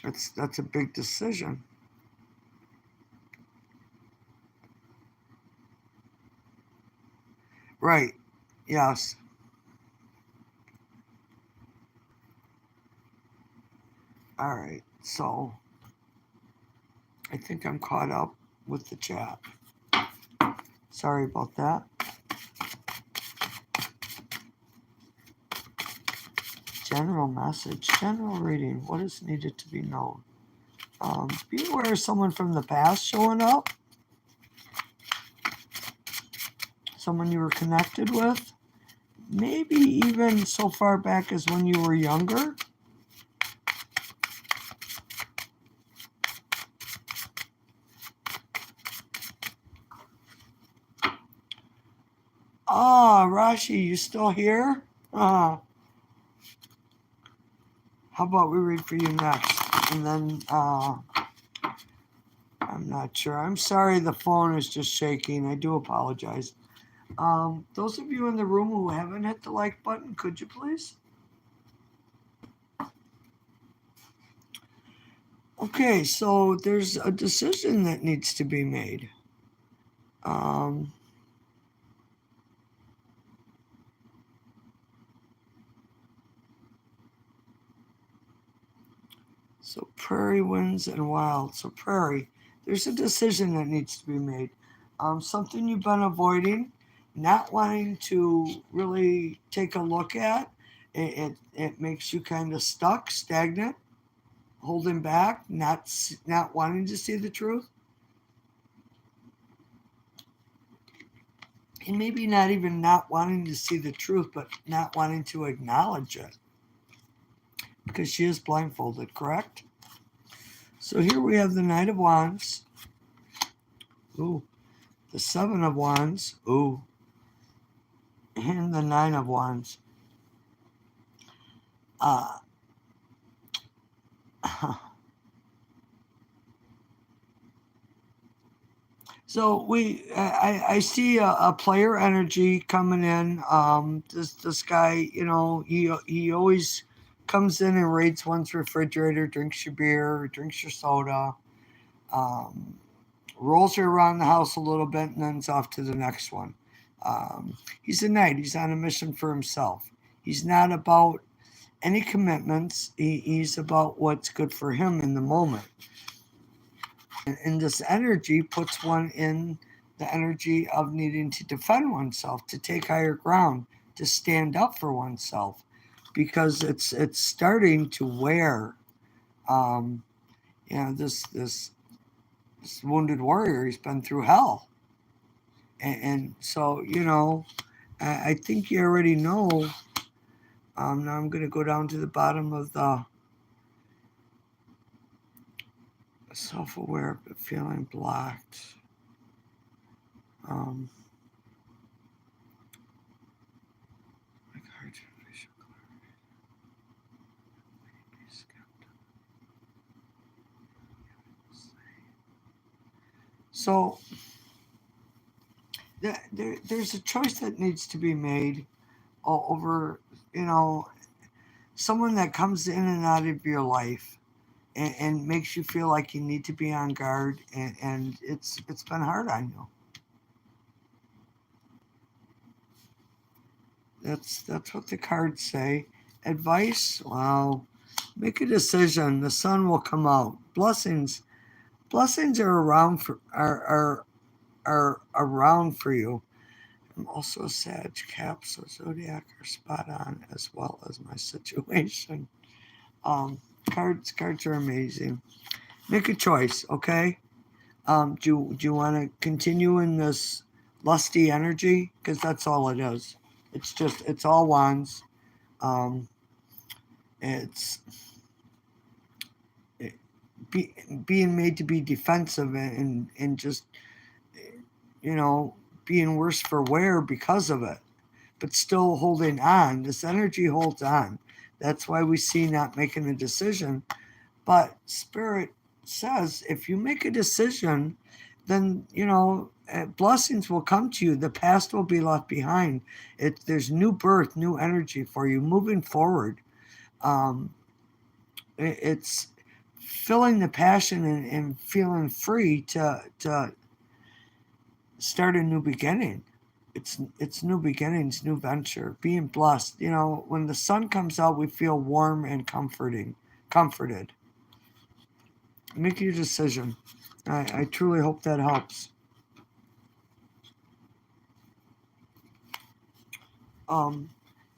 That's a big decision. Right. Yes. All right. So I think I'm caught up with the chat. Sorry about that. General message, general reading. What is needed to be known? Be aware of someone from the past showing up. Someone you were connected with. Maybe even so far back as when you were younger. Rashi, you still here? How about we read for you next? And then, I'm not sure. I'm sorry the phone is just shaking. I do apologize. Those of you in the room who haven't hit the like button, could you please? Okay, so there's a decision that needs to be made. So Prairie Winds and Wild. So Prairie, there's a decision that needs to be made. Something you've been avoiding, not wanting to really take a look at. It makes you kind of stuck, stagnant, holding back, not wanting to see the truth, and maybe not even not wanting to see the truth, but not wanting to acknowledge it because she is blindfolded, correct? So here we have the Knight of Wands. Ooh, the Seven of Wands. Ooh, and the Nine of Wands. Uh, so I see a player energy coming in. This guy, you know, he always comes in and raids one's refrigerator, drinks your beer, drinks your soda, um, rolls her around the house a little bit, and then's off to the next one. He's a knight. He's on a mission for himself. He's not about any commitments. He's about what's good for him in the moment. And this energy puts one in the energy of needing to defend oneself, to take higher ground, to stand up for oneself, because it's starting to wear. Um, this wounded warrior. He's been through hell, and so I think you already know. Now I'm going to go down to the bottom of the self-aware but feeling blocked. Um, so there's a choice that needs to be made over, you know, someone that comes in and out of your life and makes you feel like you need to be on guard, and it's been hard on you. That's what the cards say. Advice, well, make a decision. The sun will come out. Blessings are around are around for you. I'm also a Sag Cap, so Zodiac are spot on, as well as my situation. Um, cards are amazing. Make a choice, okay? Do you want to continue in this lusty energy? Because that's all it is. It's all wands. Um, it's it, being made to be defensive and just, you know, being worse for wear because of it, but still holding on. This energy holds on. That's why we see not making a decision. But Spirit says if you make a decision, then, blessings will come to you. The past will be left behind. There's new birth, new energy for you moving forward. Um, it's feeling the passion and feeling free to start a new beginning. It's new beginnings, new venture, being blessed. You know, when the sun comes out, we feel warm and comforted. Make your decision. I truly hope that helps. Um,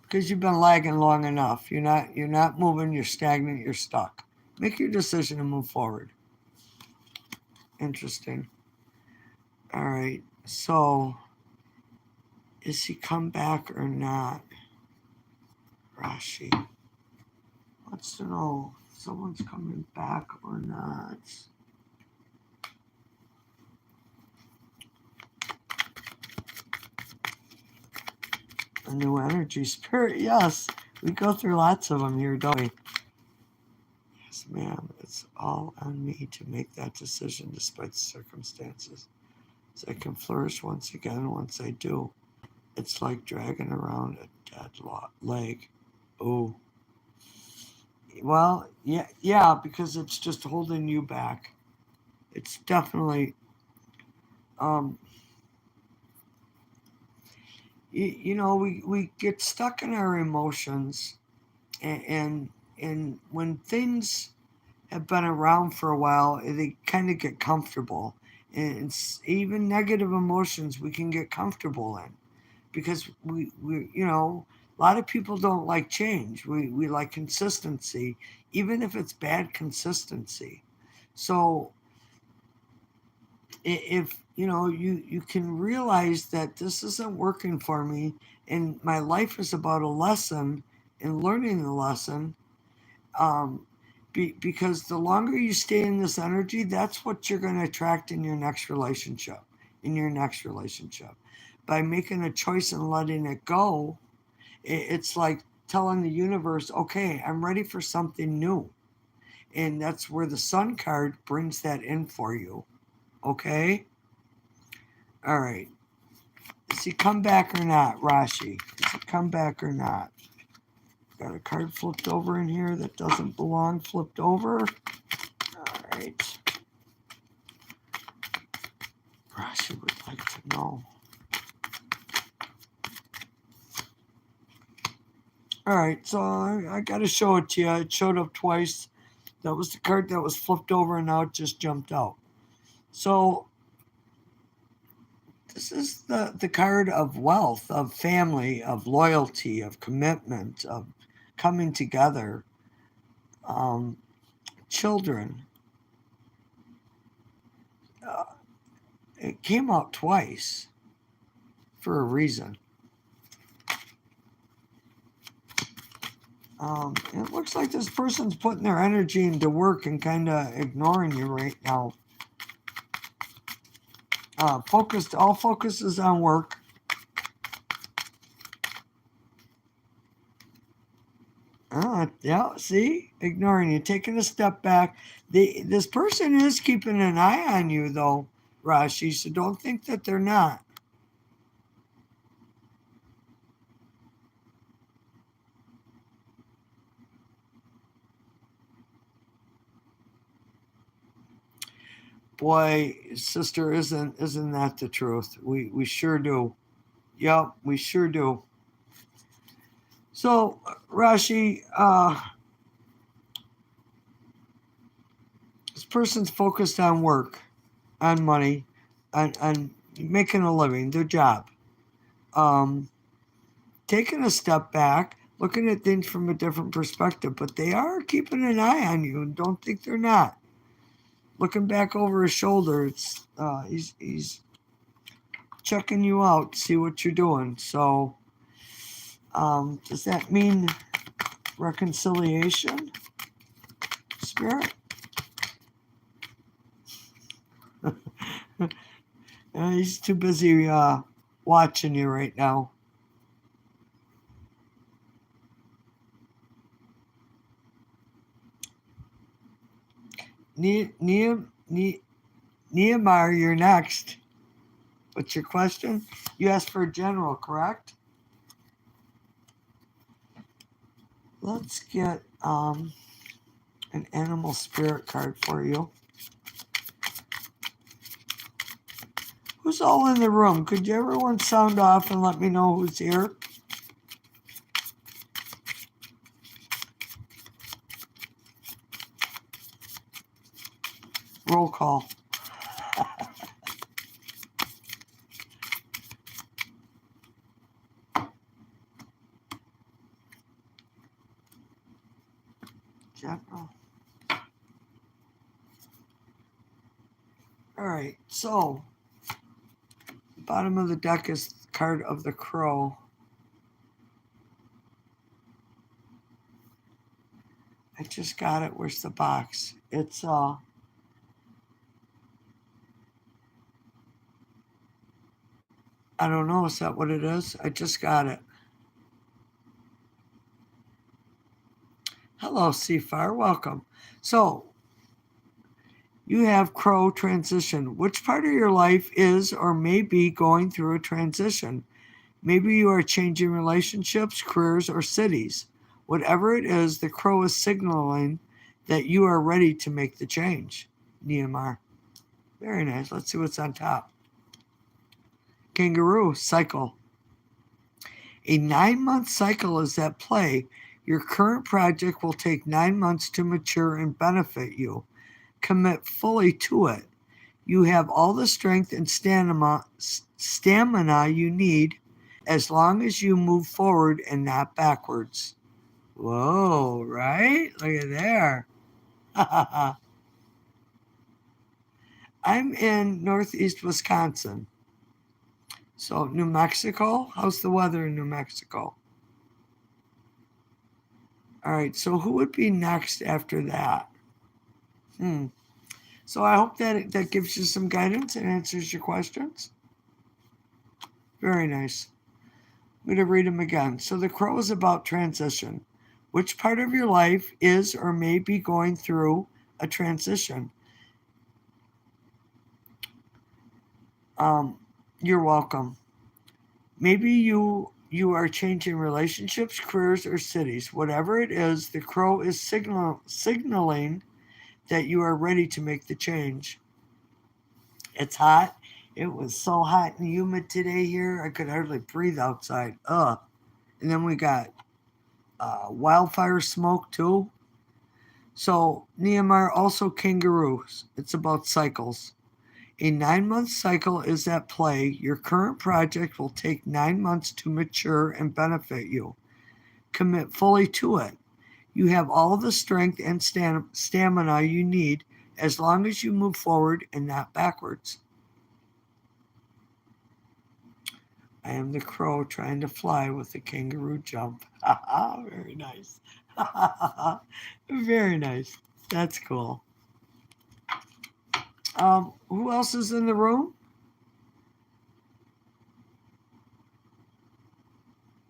because you've been lagging long enough. You're not moving. You're stagnant. You're stuck. Make your decision and move forward. Interesting. All right. So, is he come back or not? Rashi wants to know if someone's coming back or not. A new energy spirit. Yes, we go through lots of them here, don't we? Yes, ma'am. It's all on me to make that decision despite the circumstances. So I can flourish once again once I do. It's like dragging around a dead leg. Oh, Well, yeah, because it's just holding you back. It's definitely, um, we get stuck in our emotions, and, and when things have been around for a while, they kind of get comfortable. And even negative emotions we can get comfortable in because a lot of people don't like change. We like consistency, even if it's bad consistency. So if you can realize that this isn't working for me and my life is about a lesson and learning the lesson, um, because the longer you stay in this energy, that's what you're going to attract in your next relationship. In your next relationship, by making a choice and letting it go, it's like telling the universe, "Okay, I'm ready for something new," and that's where the Sun card brings that in for you. Okay, all right. Does he come back or not, Rashi? Does he come back or not? Got a card flipped over in here that doesn't belong. Flipped over. All right. Rashi would like to know. All right, so I got to show it to you. It showed up twice. That was the card that was flipped over, and now it just jumped out. So this is the card of wealth, of family, of loyalty, of commitment, of coming together, um, children. Uh, it came out twice for a reason. It looks like this person's putting their energy into work and kind of ignoring you right now. All focus is on work. Yeah, see, ignoring you, taking a step back. This person is keeping an eye on you, though, Rashi. So don't think that they're not. Boy, sister, isn't that the truth? We sure do. Yep, we sure do. So, Rashi, this person's focused on work, on money, on making a living, their job. Um, Taking a step back, looking at things from a different perspective, but they are keeping an eye on you, and don't think they're not. Looking back over his shoulder, it's he's checking you out, see what you're doing. So, does that mean reconciliation, spirit? He's too busy watching you right now. Neemar, you're next. What's your question? You asked for a general, correct? Let's get an animal spirit card for you. Who's all in the room? Could you everyone sound off and let me know who's here? Roll call. General. All right, so the bottom of the deck is the card of the crow. I just got it. Where's the box? It's I don't know. Is that what it is? I just got it. Hello, Seafire. Welcome. So you have crow transition. Which part of your life is or may be going through a transition? Maybe you are changing relationships, careers, or cities. Whatever it is, the crow is signaling that you are ready to make the change. Neemar. Very nice. Let's see what's on top. Kangaroo cycle. A 9-month cycle is at play. Your current project will take 9 months to mature and benefit you. Commit fully to it. You have all the strength and stamina you need as long as you move forward and not backwards. Whoa, right? Look at there. I'm in northeast Wisconsin. So, New Mexico, how's the weather in New Mexico? All right, so who would be next after that? So I hope that gives you some guidance and answers your questions. Very nice. I'm going to read them again. So the crow is about transition. Which part of your life is or may be going through a transition? You're welcome. Maybe you are changing relationships, careers, or cities. Whatever it is, the crow is signaling that you are ready to make the change. It's hot. It was so hot and humid today here. I could hardly breathe outside. Ugh. And then we got wildfire smoke too. So Neemar, also kangaroos. It's about cycles. A 9-month cycle is at play. Your current project will take 9 months to mature and benefit you. Commit fully to it. You have all the strength and stamina you need as long as you move forward and not backwards. I am the crow trying to fly with the kangaroo jump. Very nice. Very nice. That's cool. Who else is in the room?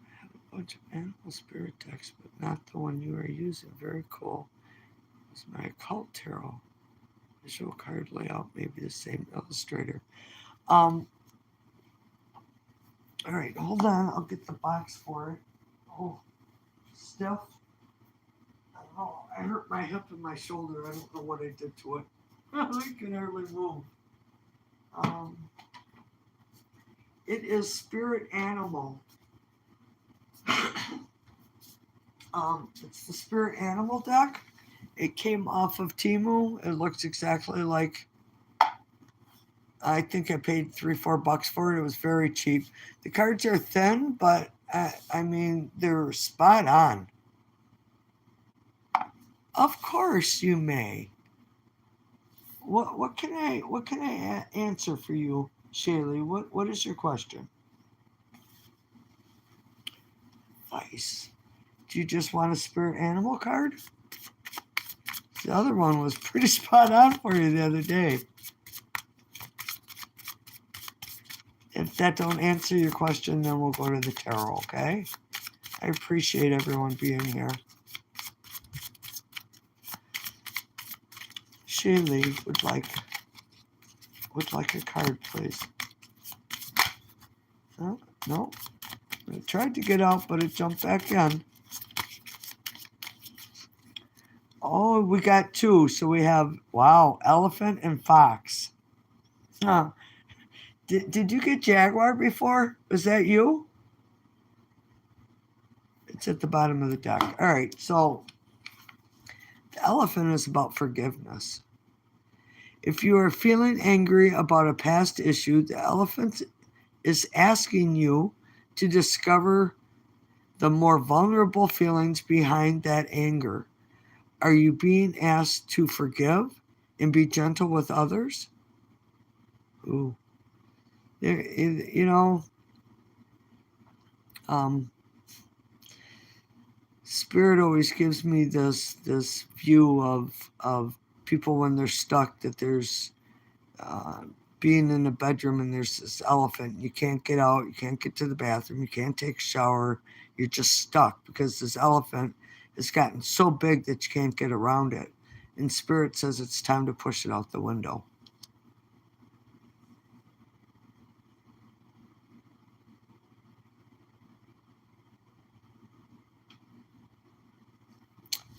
I have a bunch of animal spirit decks, but not the one you are using. Very cool. It's my occult tarot. Visual card layout may be the same illustrator. All right, hold on. I'll get the box for it. Oh, stiff. I don't know. I hurt my hip and my shoulder. I don't know what I did to it. I can hardly move. It is spirit animal. It's the spirit animal deck. It came off of Temu. It looks exactly like. I think I paid $3-4 for it. It was very cheap. The cards are thin, but I mean they're spot on. Of course you may. What can I answer for you, Shaye? What is your question? Advice. Do you just want a spirit animal card? The other one was pretty spot on for you the other day. If that don't answer your question, then we'll go to the tarot, okay? I appreciate everyone being here. Shaye would like a card, please. No. It tried to get out, but it jumped back in. Oh, we got 2. So we have, wow, elephant and fox. Huh. Did you get jaguar before? Was that you? It's at the bottom of the deck. All right, so the elephant is about forgiveness. If you are feeling angry about a past issue, the elephant is asking you to discover the more vulnerable feelings behind that anger. Are you being asked to forgive and be gentle with others? Ooh. You know, Spirit always gives me this view of people when they're stuck, that there's being in a bedroom and there's this elephant. You can't get out, you can't get to the bathroom, you can't take a shower. You're just stuck because this elephant has gotten so big that you can't get around it. And Spirit says it's time to push it out the window.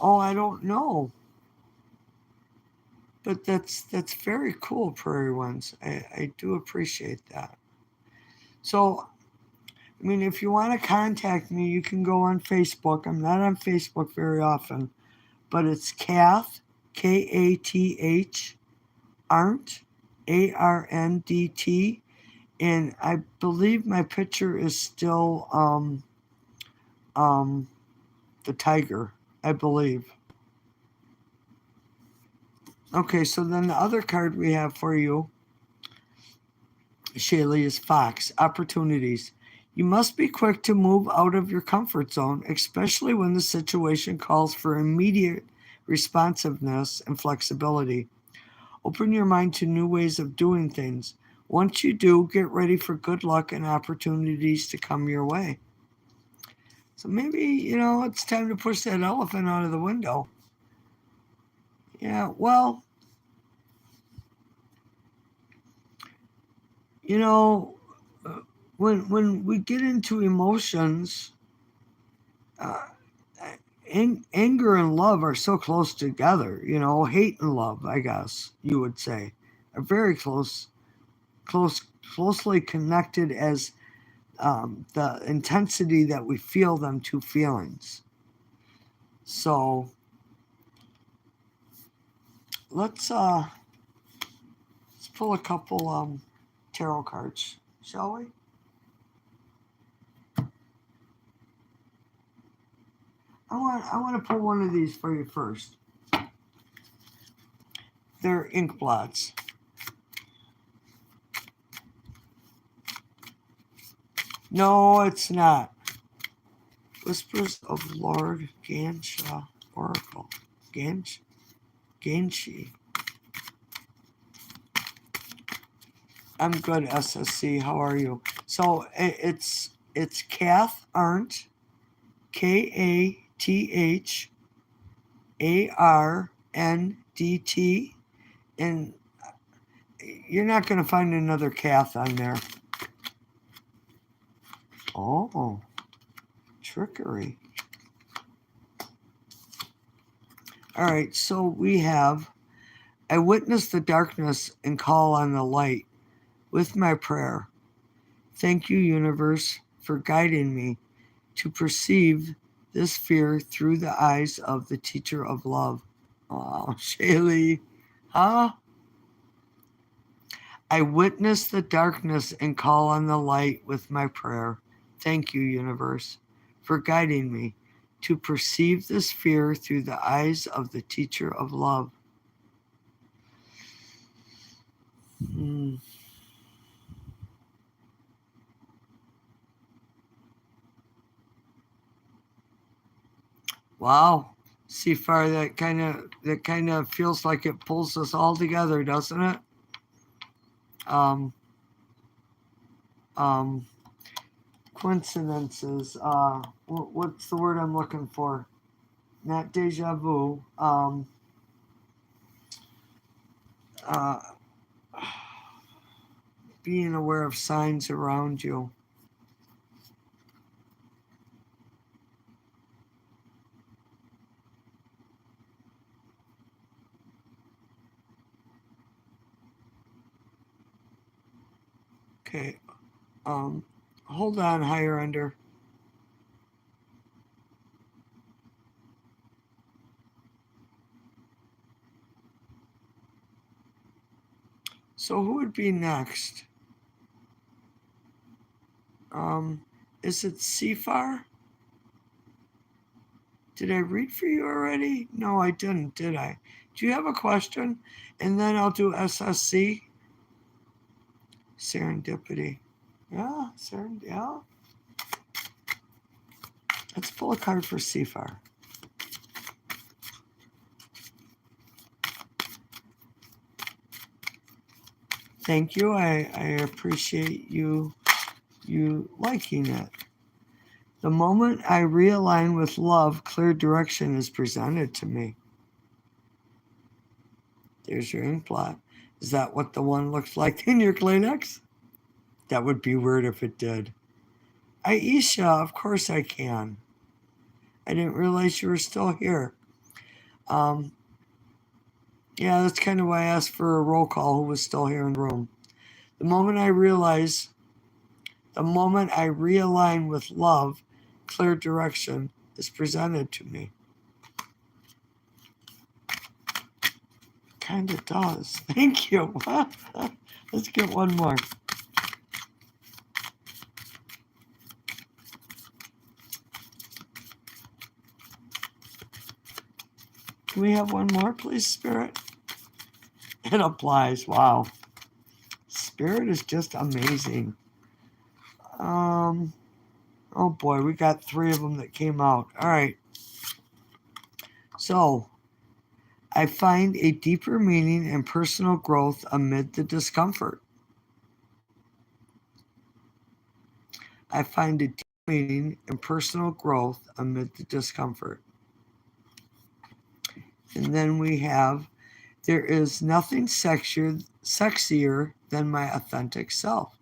Oh, I don't know. But that's very cool, Prairie Winds. I do appreciate that. So, I mean, if you want to contact me, you can go on Facebook. I'm not on Facebook very often, but it's Kath, Kath, Arndt, Arndt, and I believe my picture is still um, the tiger, I believe. Okay, so then the other card we have for you, Shaye, is Fox, opportunities. You must be quick to move out of your comfort zone, especially when the situation calls for immediate responsiveness and flexibility. Open your mind to new ways of doing things. Once you do, get ready for good luck and opportunities to come your way. So maybe, it's time to push that elephant out of the window. Yeah, well, you know, when we get into emotions, uh, anger and love are so close together. Hate and love, I guess you would say, are very close, closely connected as the intensity that we feel them two feelings. So let's pull a couple tarot cards, shall we? I want to pull one of these for you first. They're ink blots. No, it's not. Whispers of Lord Gansha Oracle. Ganshi. I'm good, SSC. How are you? So it's Kath Arndt, KATHARNDT, and you're not going to find another Kath on there. Oh, trickery. All right, so we have, I witness the darkness and call on the light with my prayer. Thank you, universe, for guiding me to perceive this fear through the eyes of the teacher of love. Oh, Shaye, huh? I witness the darkness and call on the light with my prayer. Thank you, universe, for guiding me to perceive this fear through the eyes of the teacher of love. Hmm. Wow. See, far that kind of feels like it pulls us all together, doesn't it? Um, um, Coincidences. What's the word I'm looking for? Not deja vu. Uh, being aware of signs around you. Okay. Hold on, higher under. So who would be next? Um, is it Sifar? Did I read for you already? No, I didn't, did I? Do you have a question? And then I'll do SSC. Serendipity. Yeah, yeah. Let's pull a card for Sifar. Thank you. I appreciate you liking it. The moment I realign with love, clear direction is presented to me. There's your ink blot. Is that what the one looks like in your Kleenex? That would be weird if it did. Aisha, of course I can. I didn't realize you were still here. Yeah, that's kind of why I asked for a roll call who was still here in the room. The moment I realign with love, clear direction is presented to me. Kind of does. Thank you. Let's get one more. Can we have one more, please, Spirit? It applies. Wow. Spirit is just amazing. Oh boy, we got 3 of them that came out. All right. So, I find a deeper meaning and personal growth amid the discomfort. I find a deep meaning and personal growth amid the discomfort. And then we have, there is nothing sexier than my authentic self.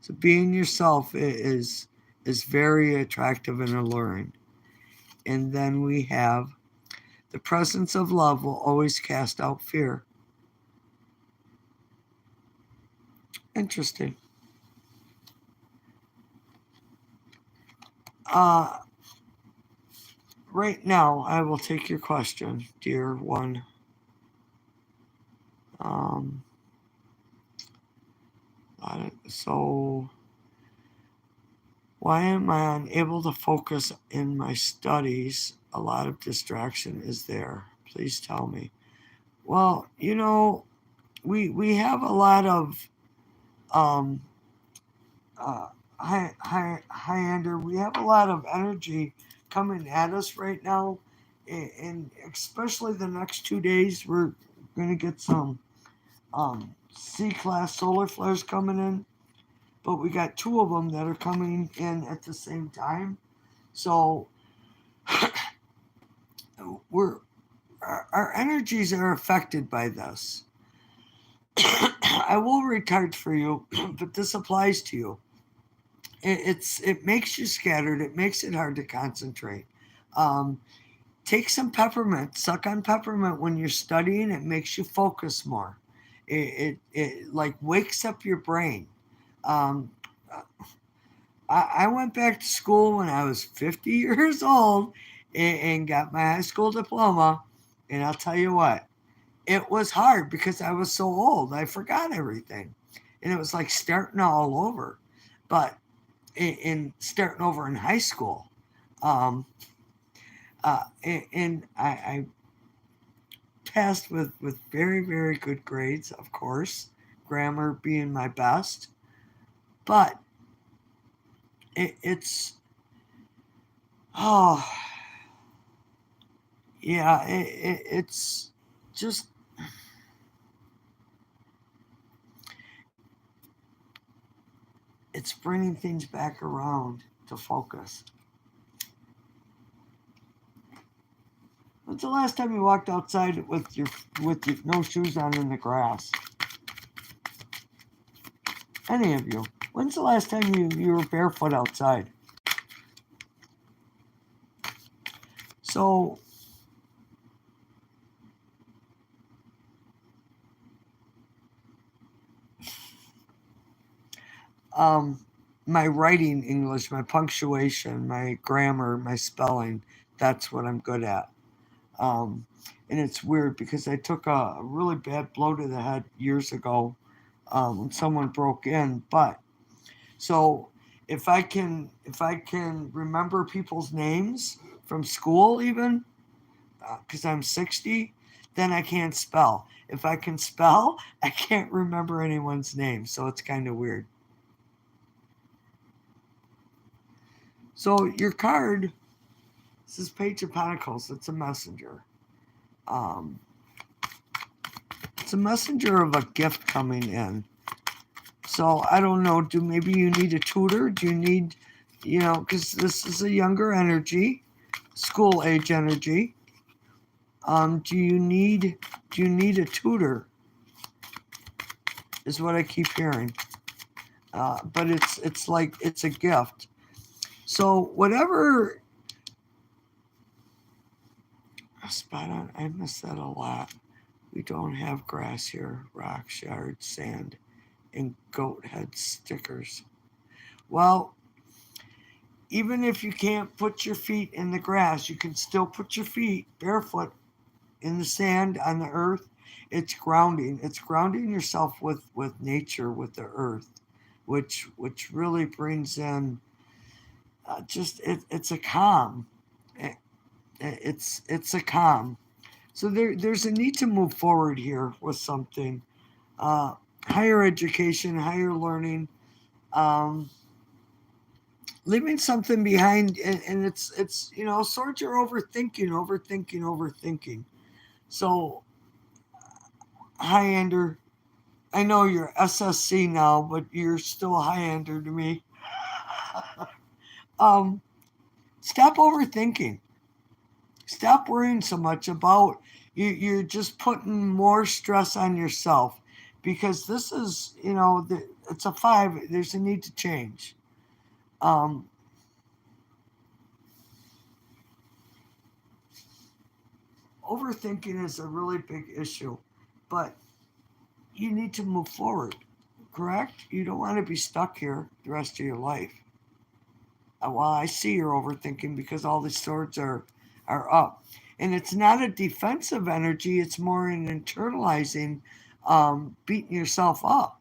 So being yourself is very attractive and alluring. And then we have, the presence of love will always cast out fear. Interesting. Right now, I will take your question, dear one. So, why am I unable to focus in my studies? A lot of distraction is there. Please tell me. Well, you know, we have a lot of Highlander, we have a lot of energy coming at us right now, and especially the next 2 days, we're going to get some C-class solar flares coming in, but we got 2 of them that are coming in at the same time. So our energies are affected by this. I will retard for you, but this applies to you. It makes you scattered. It makes it hard to concentrate. Take some peppermint. Suck on peppermint when you're studying. It makes you focus more. It like wakes up your brain. I went back to school when I was 50 years old and got my high school diploma. And I'll tell you what, it was hard because I was so old. I forgot everything. And it was like starting all over. But in starting over in high school. And I passed with very, very good grades, of course, grammar being my best. But it's just it's bringing things back around to focus. When's the last time you walked outside with your no shoes on in the grass? Any of you? When's the last time you were barefoot outside? So my writing English, my punctuation, my grammar, my spelling, that's what I'm good at. And it's weird because I took a really bad blow to the head years ago when someone broke in. But so if I can remember people's names from school even, because I'm 60, then I can't spell. If I can spell, I can't remember anyone's name. So it's kind of weird. So your card, this is Page of Pentacles. It's a messenger. It's a messenger of a gift coming in. So I don't know. Maybe you need a tutor? Do you need, because this is a younger energy, school age energy. Do you need a tutor? Is what I keep hearing. But it's like it's a gift. So whatever Spot on. I miss that a lot. We don't have grass here, rock, shards, sand, and goat head stickers. Well, even if you can't put your feet in the grass, you can still put your feet barefoot in the sand on the earth. It's grounding. It's grounding yourself with nature, with the earth, which really brings in it's a calm. Eh, it's a calm. So there's a need to move forward here with something. Uh, Higher education, higher learning, um, leaving something behind, and it's swords are overthinking, overthinking, overthinking. So high ender, I know you're SSC now, but you're still a high ender to me. um, Stop overthinking. Stop worrying so much about you. You're just putting more stress on yourself because this is, it's a 5. There's a need to change. Um, Overthinking is a really big issue, but you need to move forward, correct? You don't want to be stuck here the rest of your life. Well, I see you're overthinking because all the swords are up. And it's not a defensive energy, it's more an internalizing, beating yourself up.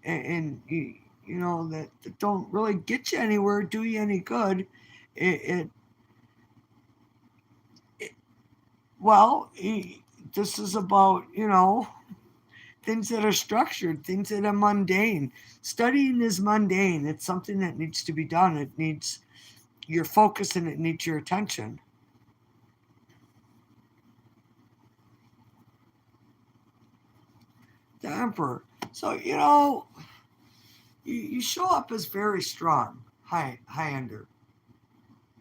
And that don't really get you anywhere, do you any good. It, it well, this is about, things that are structured, things that are mundane. Studying is mundane. It's something that needs to be done. It needs your focus and it needs your attention. The Emperor. So, you show up as very strong, high ender.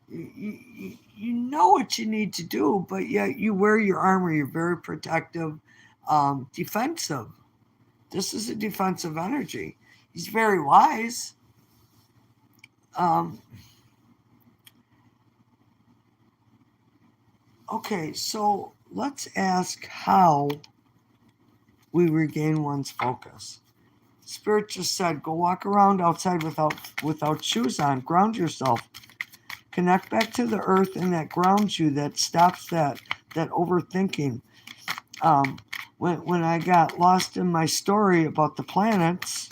You know what you need to do, but yet you wear your armor. You're very protective, defensive. This is a defensive energy. He's very wise. Um, okay, so let's ask how we regain one's focus. Spirit just said, go walk around outside without shoes on. Ground yourself. Connect back to the earth, and that grounds you. That stops that overthinking. Um, when I got lost in my story about the planets,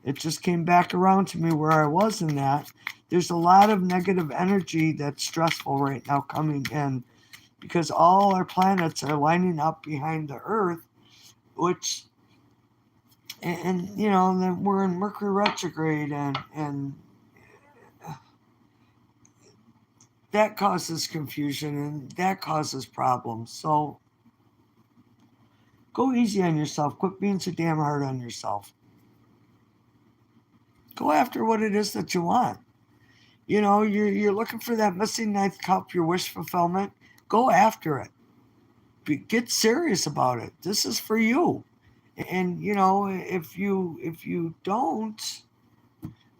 it just came back around to me where I was in that. There's a lot of negative energy that's stressful right now coming in because all our planets are lining up behind the Earth, which, and then we're in Mercury retrograde, and that causes confusion and that causes problems. So go easy on yourself. Quit being so damn hard on yourself. Go after what it is that you want. You're looking for that missing ninth cup, your wish fulfillment. Go after it. Get serious about it. This is for you. And if you don't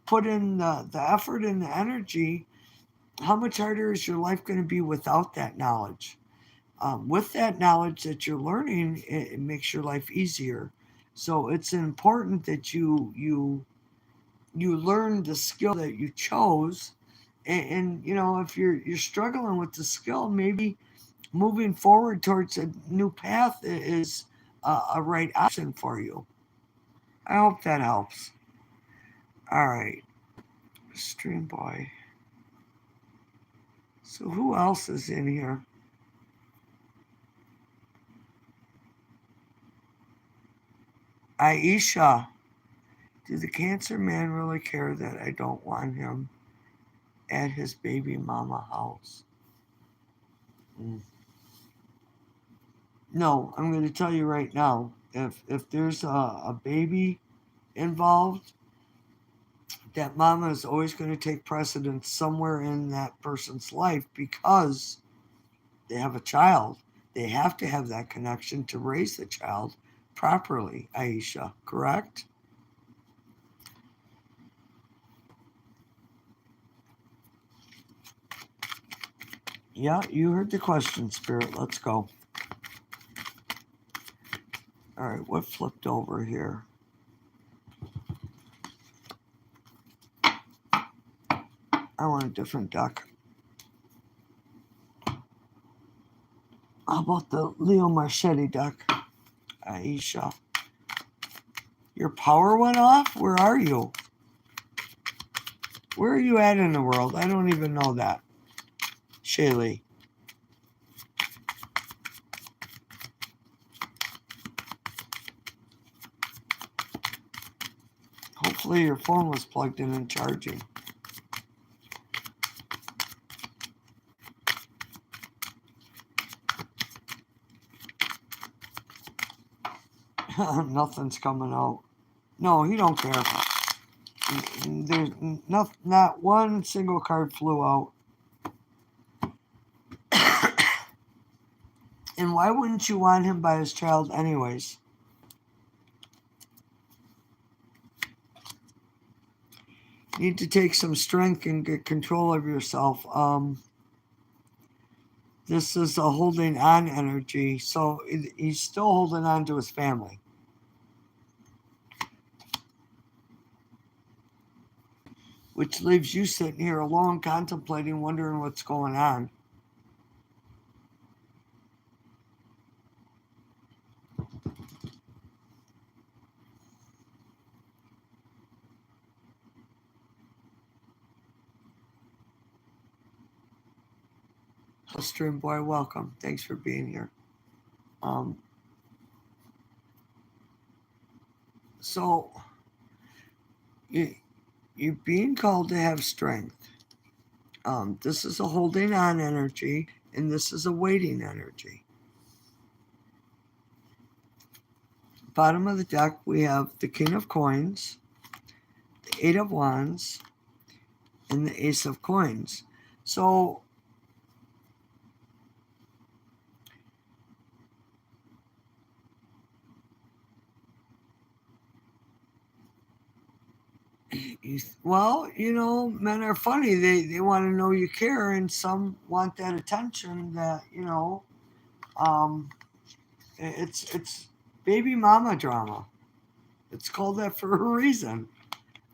put in the effort and the energy, how much harder is your life going to be without that knowledge? With that knowledge that you're learning, it makes your life easier. So it's important that you learn the skill that you chose, and if you're struggling with the skill, maybe moving forward towards a new path is a right option for you. I hope that helps. All right, Stream Boy. So who else is in here? Aisha. Did the cancer man really care that I don't want him at his baby mama house? Mm. No, I'm going to tell you right now. If there's a baby involved, that mama is always going to take precedence somewhere in that person's life because they have a child. They have to have that connection to raise the child properly, Aisha, correct? Yeah, you heard the question, Spirit. Let's go. All right, what flipped over here? I want a different deck. How about the Leo Marchetti deck? Aisha. Your power went off? Where are you? Where are you at in the world? I don't even know that. Shaye. Hopefully your phone was plugged in and charging. Nothing's coming out. No, he don't care. There's not one single card flew out. And why wouldn't you want him by his child anyways? Need to take some strength and get control of yourself. This is a holding on energy, so he's still holding on to his family. Which leaves you sitting here alone, contemplating, wondering what's going on. Stream boy, welcome. Thanks for being here. So you're being called to have strength. This is a holding on energy, and this is a waiting energy. Bottom of the deck, we have the King of Coins, the Eight of Wands, and the Ace of Coins. So well, men are funny. They want to know you care, and some want that attention that, it's baby mama drama. It's called that for a reason.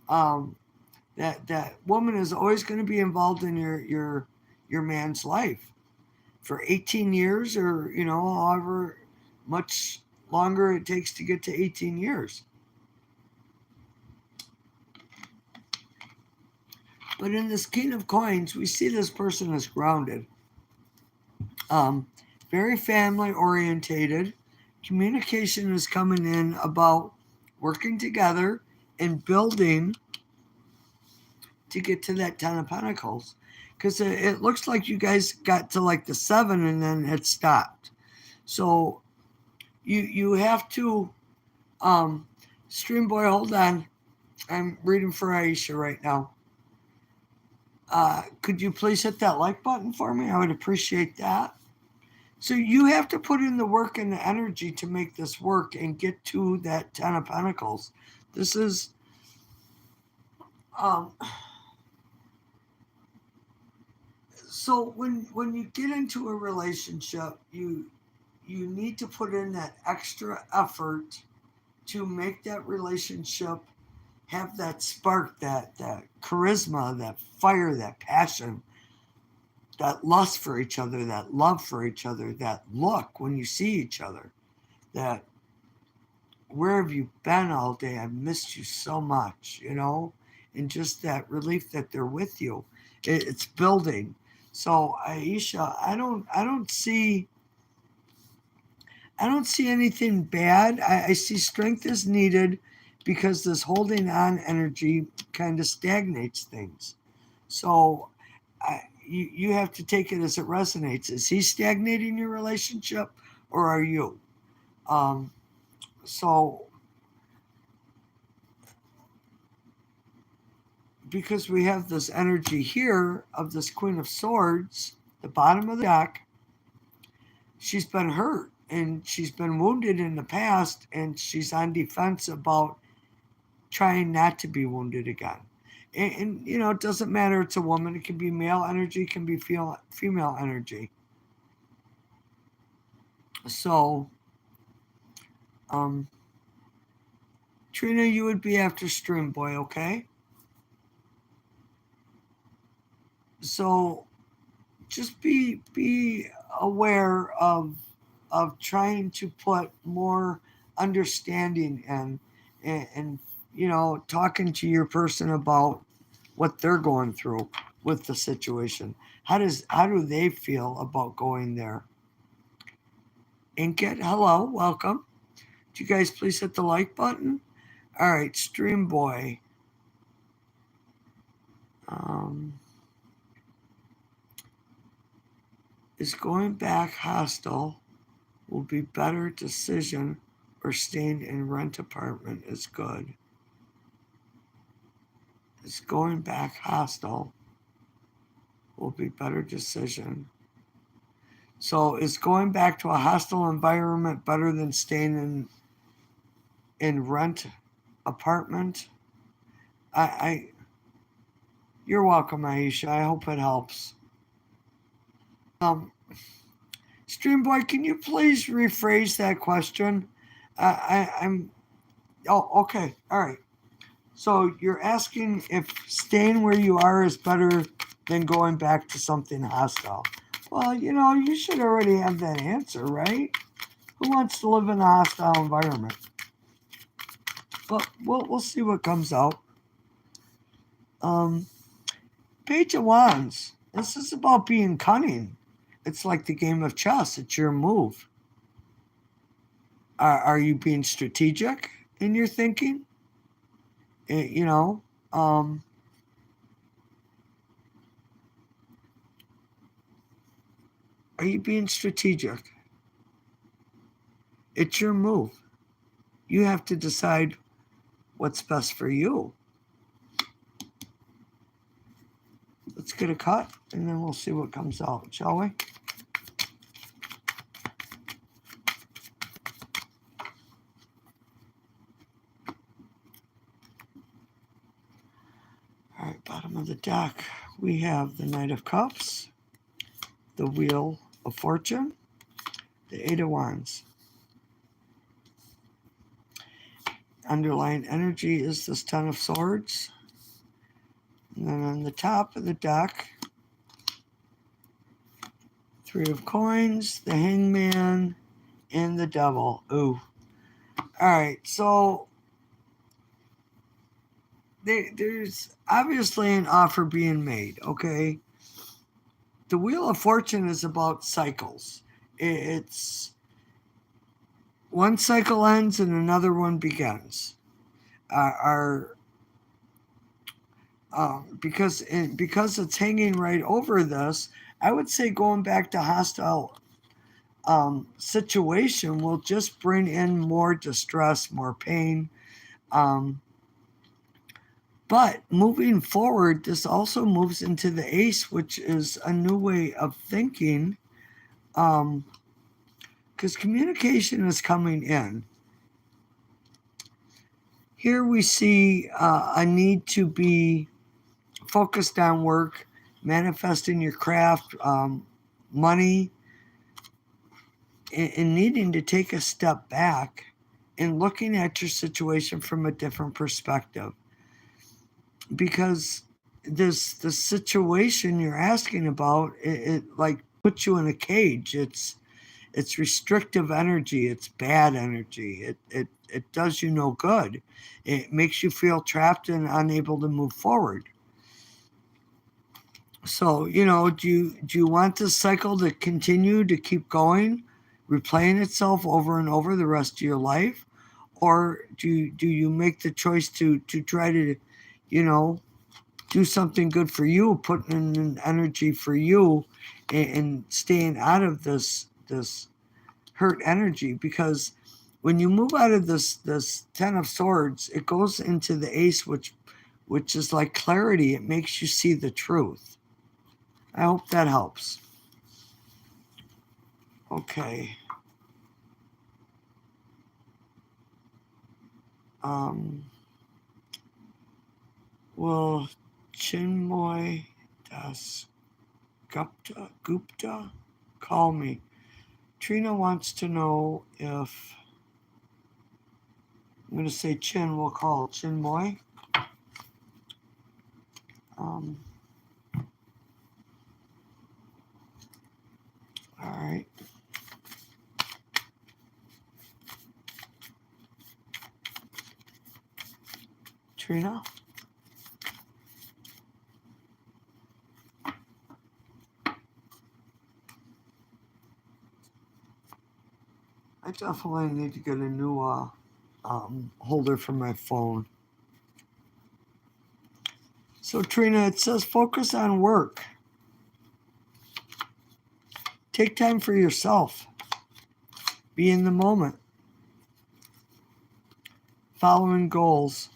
That woman is always going to be involved in your man's life for 18 years, or however much longer it takes to get to 18 years. But in this King of Coins, we see this person is grounded, very family orientated. Communication is coming in about working together and building to get to that 10 of Pentacles. Because it looks like you guys got to like the 7 and then it stopped. So you have to, Stream Boy, hold on. I'm reading for Aisha right now. Could you please hit that like button for me? I would appreciate that. So you have to put in the work and the energy to make this work and get to that 10 of Pentacles. This is so when you get into a relationship, you need to put in that extra effort to make that relationship have that spark, that charisma, that fire, that passion, that lust for each other, that love for each other, that look when you see each other, that where have you been all day? I've missed you so much, and just that relief that they're with you. It's building. So Aisha, I don't see anything bad. I see strength is needed because this holding on energy kind of stagnates things. So you have to take it as it resonates. Is he stagnating your relationship, or are you? So because we have this energy here of this Queen of Swords, the bottom of the deck, she's been hurt and she's been wounded in the past, and she's on defense about trying not to be wounded again. And you know, it doesn't matter. It's a woman. It can be male energy. It can be female energy. So, um, Trina, you would be after Stream Boy, okay? So just be aware of trying to put more understanding and you know, talking to your person about what they're going through with the situation. How do they feel about going there? Inkit, hello, welcome. Would you guys please hit the like button? All right, Stream Boy. Um, is going back hostile will be better decision, or staying in rent apartment is good? Is going back hostile will be better decision. So is going back to a hostile environment better than staying in rent apartment? I you're welcome, Aisha. I hope it helps. Um, Stream Boy, can you please rephrase that question? I'm. Oh, okay. All right. So you're asking if staying where you are is better than going back to something hostile. Well, you know, you should already have that answer, right? Who wants to live in a hostile environment? But we'll see what comes out. Um, Page of Wands. This is about being cunning. It's like the game of chess. It's your move. Are you being strategic in your thinking? You know, are you being strategic? It's your move. You have to decide what's best for you. Let's get a cut and then we'll see what comes out, shall we? All right, bottom of the deck, we have the Knight of Cups, the Wheel of Fortune, the Eight of Wands. Underlying energy is this Ten of Swords. And then on the top of the deck, Three of Coins, the Hangman, and the Devil. Ooh. All right, so there's obviously an offer being made, okay? The Wheel of Fortune is about cycles. It's one cycle ends and another one begins. Because it's hanging right over this, I would say going back to hostile situation will just bring in more distress, more pain. But moving forward, this also moves into the Ace, which is a new way of thinking. Because communication is coming in. Here we see a need to be focused on work, manifesting your craft, money, and needing to take a step back and looking at your situation from a different perspective. Because this situation you're asking about, it like puts you in a cage. It's restrictive energy. It's bad energy. It does you no good. It makes you feel trapped and unable to move forward. So, you know, do you want this cycle to continue to keep going, replaying itself over and over the rest of your life? Or do you make the choice to try to, you know, do something good for you, putting in energy for you and staying out of this hurt energy? Because when you move out of this Ten of Swords, it goes into the Ace, which is like clarity. It makes you see the truth. I hope that helps. Okay. We'll Chinmoy Das Gupta, call me. Trina wants to know if, I'm going to say Chin, we'll call Chinmoy. All right. Trina? I definitely need to get a new holder for my phone. So Trina, it says focus on work. Take time for yourself. Be in the moment. Following goals.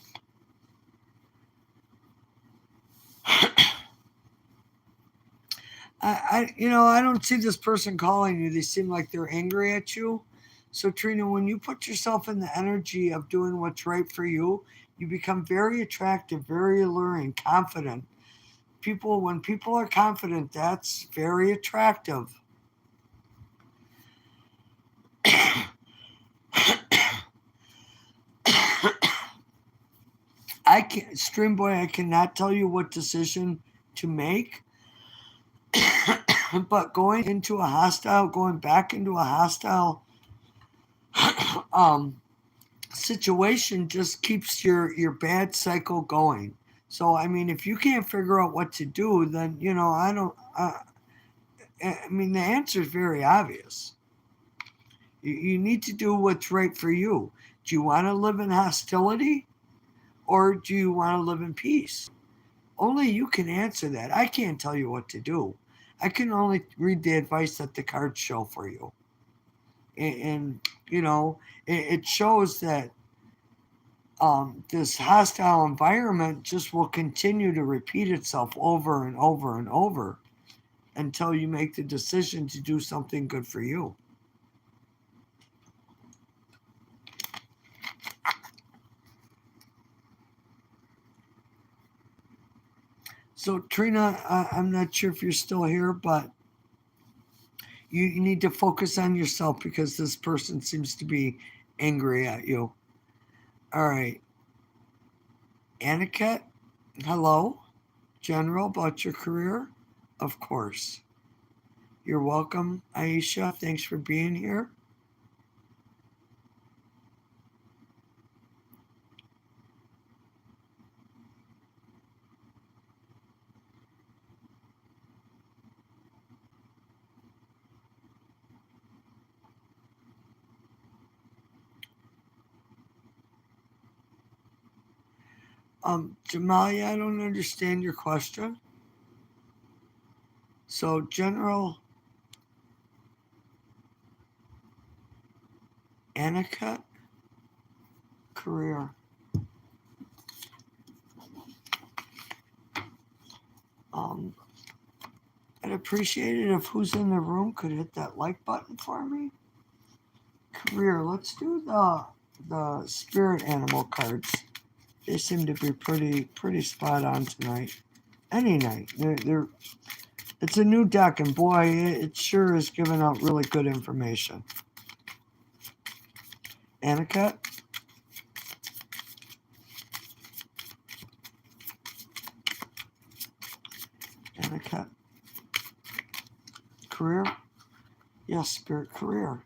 I don't see this person calling you. They seem like they're angry at you. So Trina, when you put yourself in the energy of doing what's right for you, you become very attractive, very alluring, confident. When people are confident, that's very attractive. Stream Boy, I cannot tell you what decision to make. But going back into a hostile situation just keeps your bad cycle going. So I mean, if you can't figure out what to do, then the answer is very obvious. You need to do what's right for you. Do you want to live in hostility, or do you want to live in peace? Only you can answer that. I can't tell you what to do. I can only read the advice that the cards show for you. And it shows that this hostile environment just will continue to repeat itself over and over and over until you make the decision to do something good for you. So Trina, I'm not sure if you're still here, but you need to focus on yourself because this person seems to be angry at you. All right. Anakate, hello. General, about your career? Of course. You're welcome, Aisha. Thanks for being here. Jamalia, I don't understand your question. So, General Anakate, career. I'd appreciate it if who's in the room could hit that like button for me. Career, let's do the spirit animal cards. They seem to be pretty spot on tonight. Any night. It's a new deck, and boy, it sure is giving out really good information. Anakate? Anakate. Career? Yes, spirit career.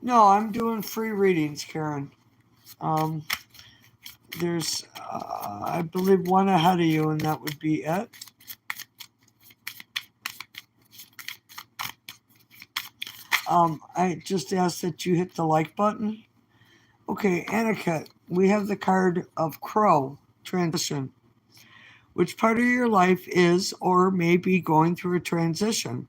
No, I'm doing free readings, Karen. There's, I believe, one ahead of you, and that would be it. I just ask that you hit the like button. Okay, Anakate, we have the card of Crow, transition. Which part of your life is or may be going through a transition?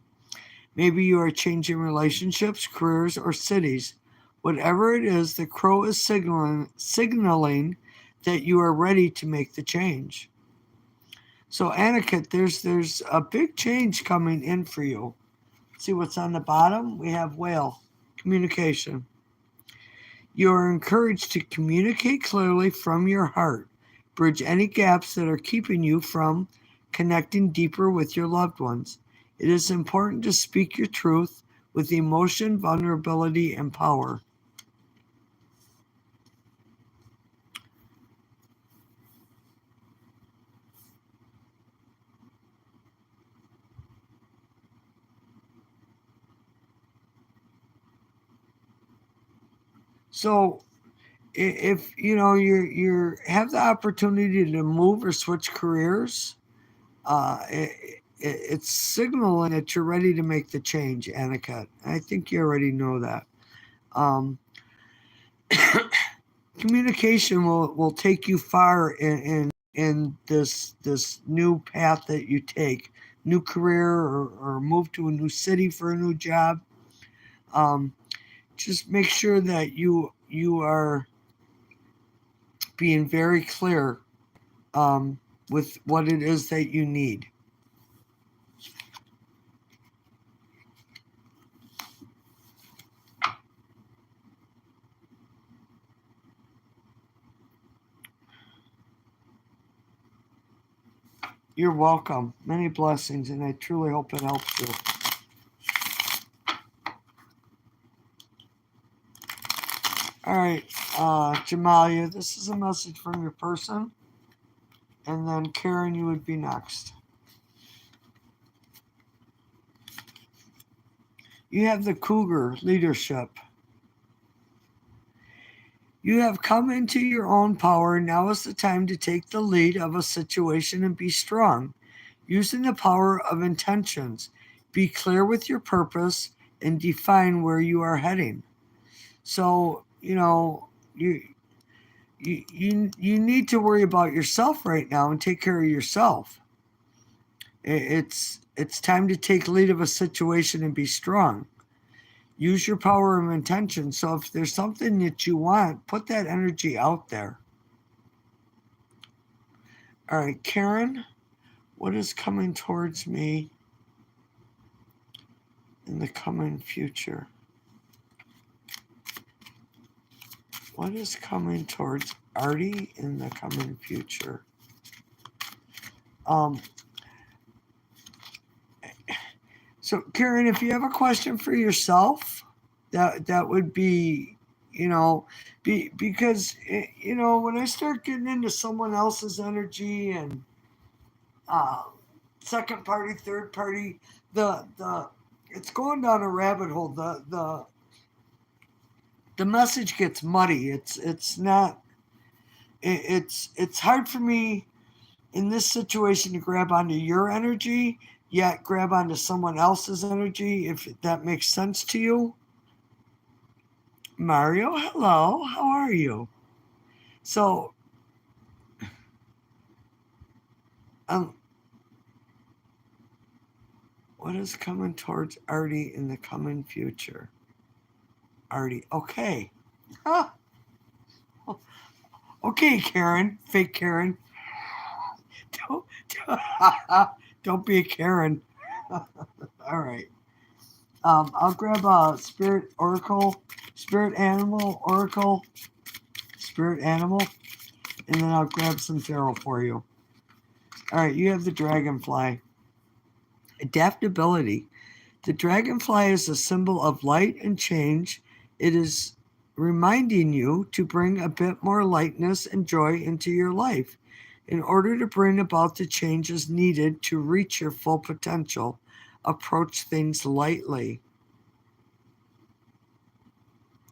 Maybe you are changing relationships, careers, or cities. Whatever it is, the crow is signaling that you are ready to make the change. So, Anakate, there's a big change coming in for you. See what's on the bottom? We have whale, communication. You are encouraged to communicate clearly from your heart. Bridge any gaps that are keeping you from connecting deeper with your loved ones. It is important to speak your truth with emotion, vulnerability, and power. So if you have the opportunity to move or switch careers, it's signaling that you're ready to make the change, Anakate. I think you already know that. Um, communication will take you far in this new path that you take, new career, or move to a new city for a new job. Um, just make sure that you are being very clear with what it is that you need. You're welcome. Many blessings, and I truly hope it helps you. All right, Jamalia, this is a message from your person. And then Karen, you would be next. You have the Cougar leadership. You have come into your own power. Now is the time to take the lead of a situation and be strong. Using the power of intentions, be clear with your purpose and define where you are heading. So, you need to worry about yourself right now and take care of yourself. It's time to take lead of a situation and be strong. Use your power of intention. So if there's something that you want, put that energy out there. All right, Karen, what is coming towards me in the coming future? What is coming towards Artie in the coming future? So Karen, if you have a question for yourself, that would be, because when I start getting into someone else's energy and second party, third party, the it's going down a rabbit hole. The message gets muddy. It's not. It's hard for me in this situation to grab onto your energy, yet grab onto someone else's energy. If that makes sense to you. Mario, hello. How are you? So, what is coming towards Artie in the coming future? Artie, okay. Huh. Okay, Karen, fake Karen. Don't, don't be a Karen. All right. I'll grab a spirit oracle, spirit animal oracle, spirit animal, and then I'll grab some tarot for you. All right, you have the dragonfly. Adaptability. The dragonfly is a symbol of light and change. It is reminding you to bring a bit more lightness and joy into your life in order to bring about the changes needed to reach your full potential. Approach things lightly.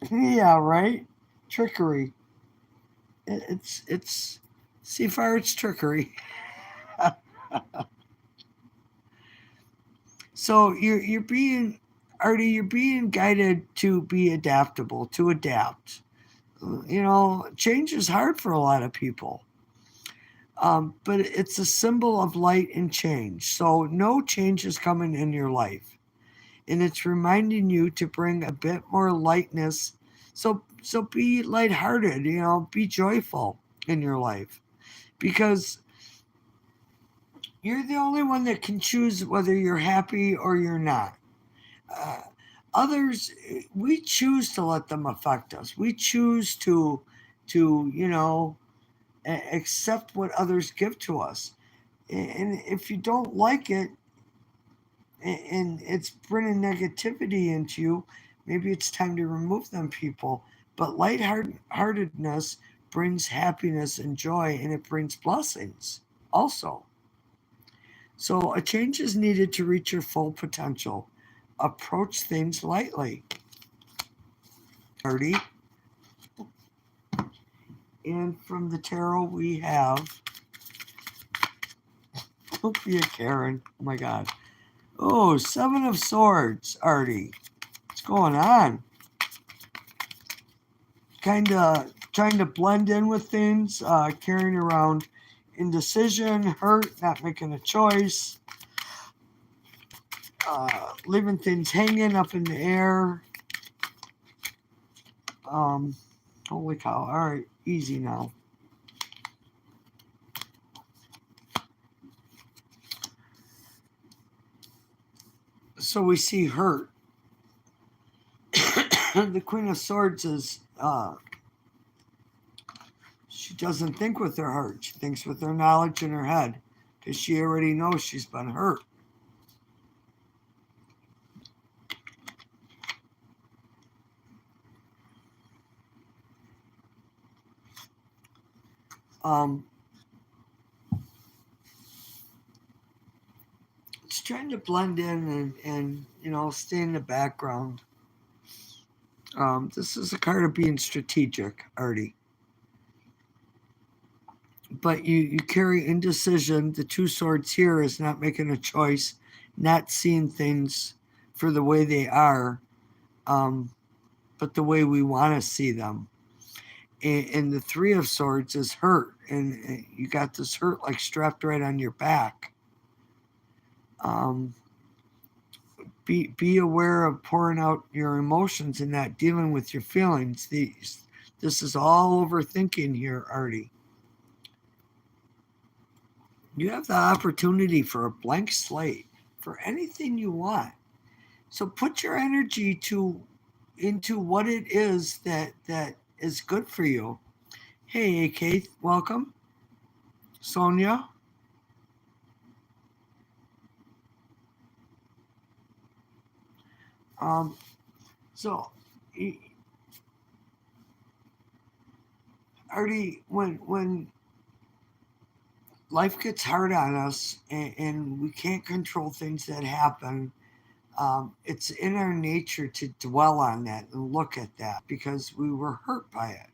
Yeah, right? Trickery. It's see far it's trickery. So you're being Artie, you're being guided to be adaptable, to adapt. Change is hard for a lot of people. But it's a symbol of light and change. So no change is coming in your life. And it's reminding you to bring a bit more lightness. So be lighthearted, be joyful in your life. Because you're the only one that can choose whether you're happy or you're not. Others, we choose to let them affect us. We choose to accept what others give to us. And if you don't like it, and it's bringing negativity into you, maybe it's time to remove them people. But lightheartedness brings happiness and joy, and it brings blessings also. So a change is needed to reach your full potential. Approach things lightly. 30. And from the tarot we have, don't be a Karen. Oh my God. Oh, 7 of Swords, Artie. What's going on? Kind of trying to blend in with things, carrying around indecision, hurt, not making a choice, leaving things hanging up in the air. Holy cow. All right, easy now. So we see hurt. The Queen of Swords is, she doesn't think with her heart. She thinks with her knowledge in her head because she already knows she's been hurt. It's trying to blend in and stay in the background. This is a card of being strategic, Artie. But you carry indecision. The 2 swords here is not making a choice, not seeing things for the way they are, but the way we want to see them. And the 3 of Swords is hurt, and you got this hurt like strapped right on your back. Be aware of pouring out your emotions and not dealing with your feelings. This is all overthinking here, Artie. You have the opportunity for a blank slate for anything you want. So put your energy into what it is that is good for you. Hey, AK, welcome. Sonia. So, Artie, when life gets hard on us and we can't control things that happen, it's in our nature to dwell on that and look at that because we were hurt by it.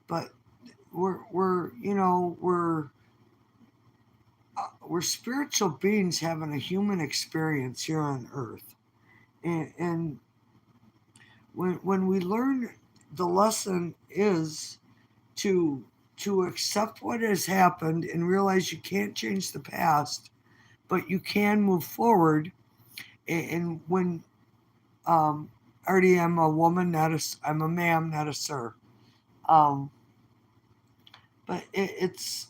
But we're spiritual beings having a human experience here on earth, and when we learn, the lesson is to accept what has happened and realize you can't change the past, but you can move forward. And when already I'm a woman, I'm a ma'am, not a sir. But it's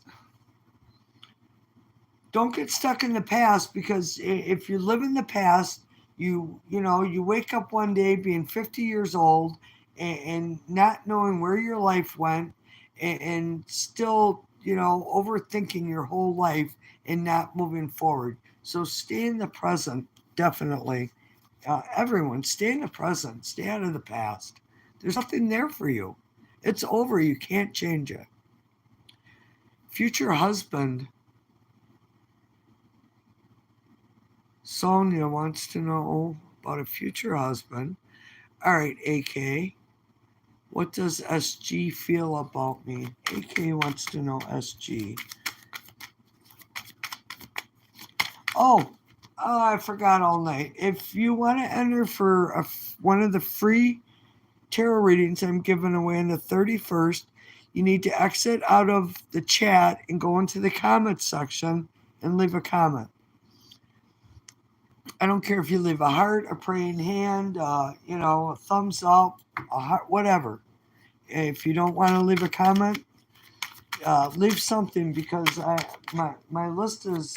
don't get stuck in the past, because if you live in the past, you wake up one day being 50 years old and not knowing where your life went, and still overthinking your whole life and not moving forward. So stay in the present, definitely. Everyone, stay in the present. Stay out of the past. There's nothing there for you. It's over. You can't change it. Future husband. Sonia wants to know about a future husband. All right, AK. What does SG feel about me? AK wants to know SG. Oh, I forgot all night. If you want to enter for one of the free tarot readings I'm giving away on the 31st, you need to exit out of the chat and go into the comments section and leave a comment. I don't care if you leave a heart, a praying hand, a thumbs up, a heart, whatever. If you don't want to leave a comment, leave something, because my list is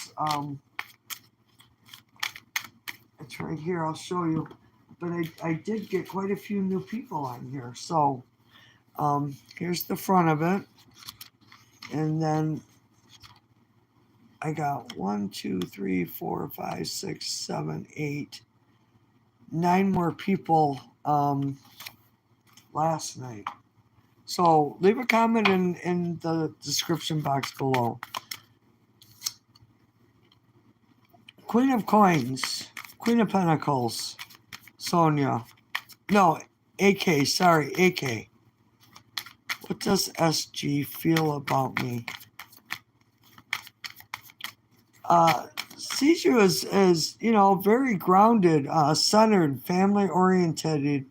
it's right here. I'll show you. but I did get quite a few new people on here. So here's the front of it. And then I got 1, 2, 3, 4, 5, 6, 7, 8, 9 more people last night. So leave a comment in the description box below. Queen of Coins, Queen of Pentacles, Sonia. No, AK, sorry, AK. What does SG feel about me? Sees you as very grounded, centered, family orientated,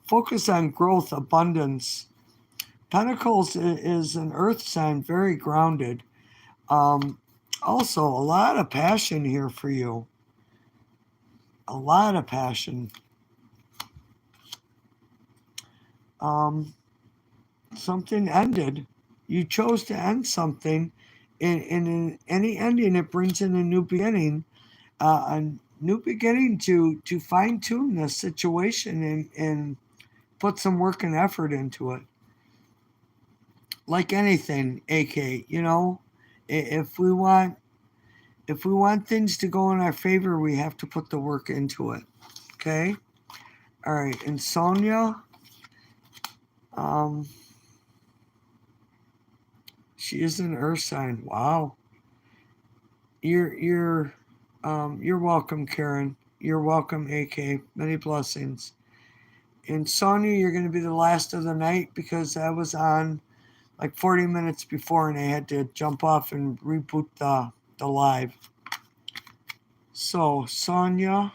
focused on growth, abundance. Pentacles is an earth sign, very grounded. Also, a lot of passion here for you. A lot of passion. Something ended. You chose to end something. And in any ending, it brings in a new beginning. A new beginning to fine-tune the situation and put some work and effort into it. Like anything, AK, if we want things to go in our favor, we have to put the work into it. Okay? All right, and Sonia, she is an earth sign. Wow. You're welcome, Karen. You're welcome, AK. Many blessings. And Sonia, you're going to be the last of the night because I was on like 40 minutes before and I had to jump off and reboot the live. So, Sonia,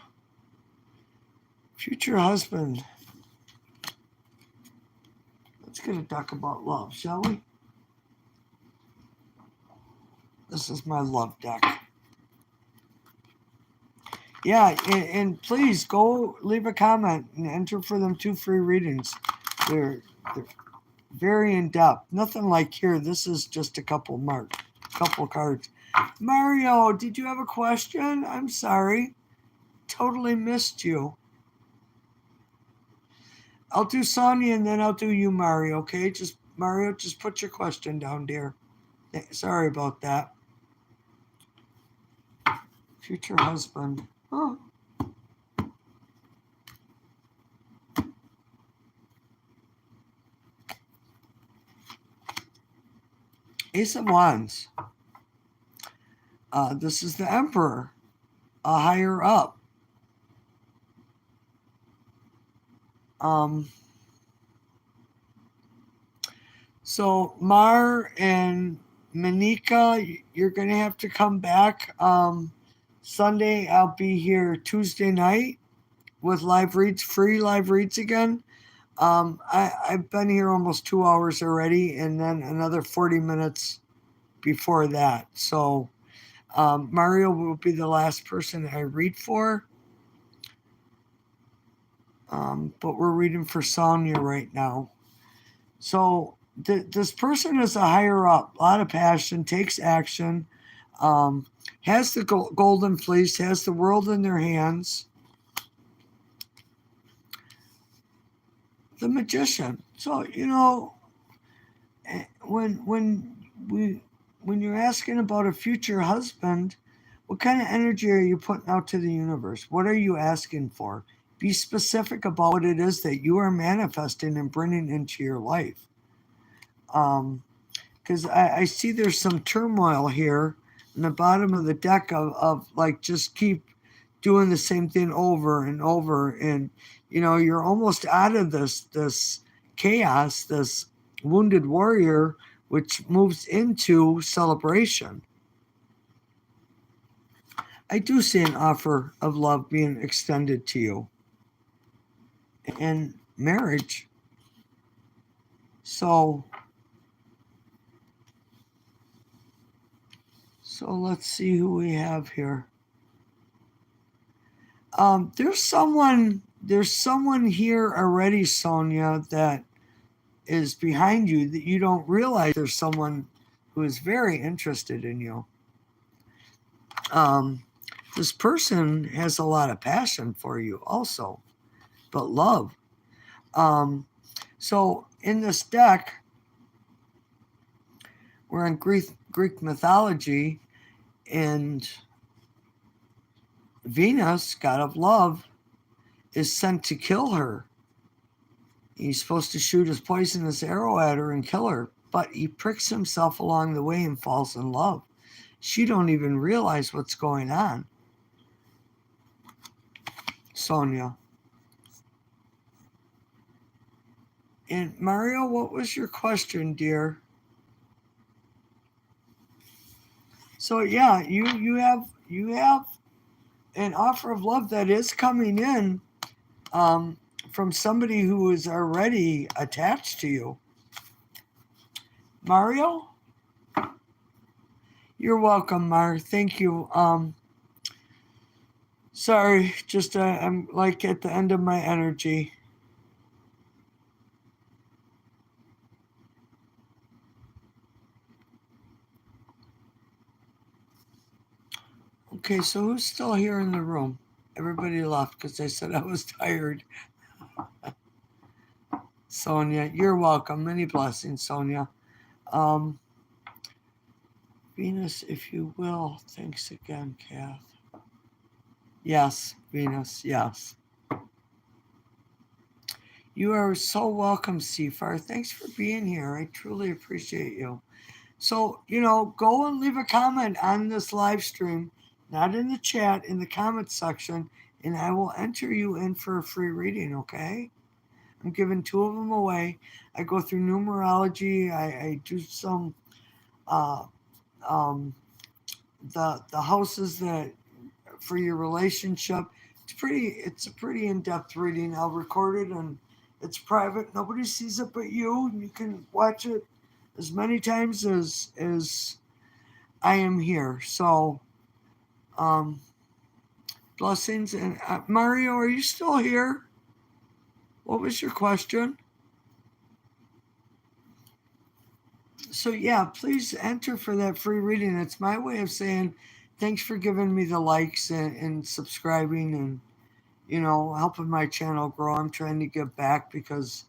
future husband. Let's get a deck about love, shall we? This is my love deck. Yeah, and please go leave a comment and enter for them 2 free readings. They're very in depth. Nothing like here. This is just a couple cards. Mario, did you have a question? I'm sorry. Totally missed you. I'll do Sonia and then I'll do you, Mario, okay? Mario, just put your question down, dear. Sorry about that. Future husband. Oh. Ace of Wands. This is the Emperor, a higher up. So Mar and Manika, you're going to have to come back. Sunday, I'll be here Tuesday night with live reads, free live reads again. I've been here almost 2 hours already, and then another 40 minutes before that. So Mario will be the last person I read for. But we're reading for Sonia right now. So this person is a higher up, a lot of passion, takes action, has the golden fleece, has the world in their hands. The Magician. So, when you're asking about a future husband, what kind of energy are you putting out to the universe? What are you asking for? Be specific about what it is that you are manifesting and bringing into your life. Because I see there's some turmoil here in the bottom of the deck of like just keep doing the same thing over and over. And, you're almost out of this chaos, this wounded warrior, which moves into celebration. I do see an offer of love being extended to you and marriage. So let's see who we have here. There's someone here already, Sonia, that is behind you that you don't realize there's someone who is very interested in you. this person has a lot of passion for you also, but love. So in this deck, we're in Greek mythology, and Venus, god of love, is sent to kill her. He's supposed to shoot his poisonous arrow at her and kill her, but he pricks himself along the way and falls in love. She don't even realize what's going on. Sonia. And Mario, what was your question, dear? So yeah, you have an offer of love that is coming in from somebody who is already attached to you. Mario? You're welcome, Mar. Thank you. Sorry, just I'm like at the end of my energy. Okay, so who's still here in the room? Everybody left because I said I was tired. Sonia, you're welcome. Many blessings, Sonia. Venus, if you will. Thanks again, Kath. Yes, Venus, yes. You are so welcome, Seafar. Thanks for being here. I truly appreciate you. So, go and leave a comment on this live stream, not in the chat, in the comment section, and I will enter you in for a free reading, okay? I'm giving 2 of them away. I go through numerology. I do some the houses that for your relationship. It's a pretty in-depth reading. I'll record it and it's private. Nobody sees it but you. You can watch it as many times as I am here. So blessings. And Mario, are you still here? What was your question? So yeah, please enter for that free reading. It's my way of saying thanks for giving me the likes and subscribing and helping my channel grow. I'm trying to give back because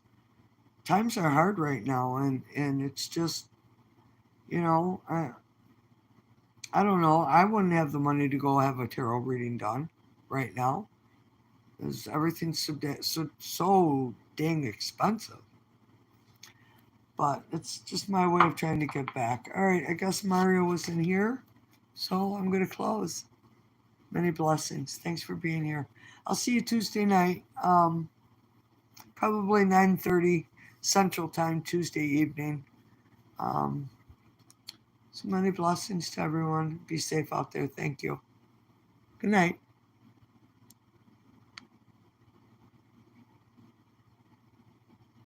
times are hard right now, and it's just I don't know. I wouldn't have the money to go have a tarot reading done right now because everything's so dang expensive. But it's just my way of trying to get back. All right, I guess Mario was in here, so I'm going to close. Many blessings. Thanks for being here. I'll see you Tuesday night, probably 9:30 Central Time, Tuesday evening. So many blessings to everyone. Be safe out there. Thank you. Good night.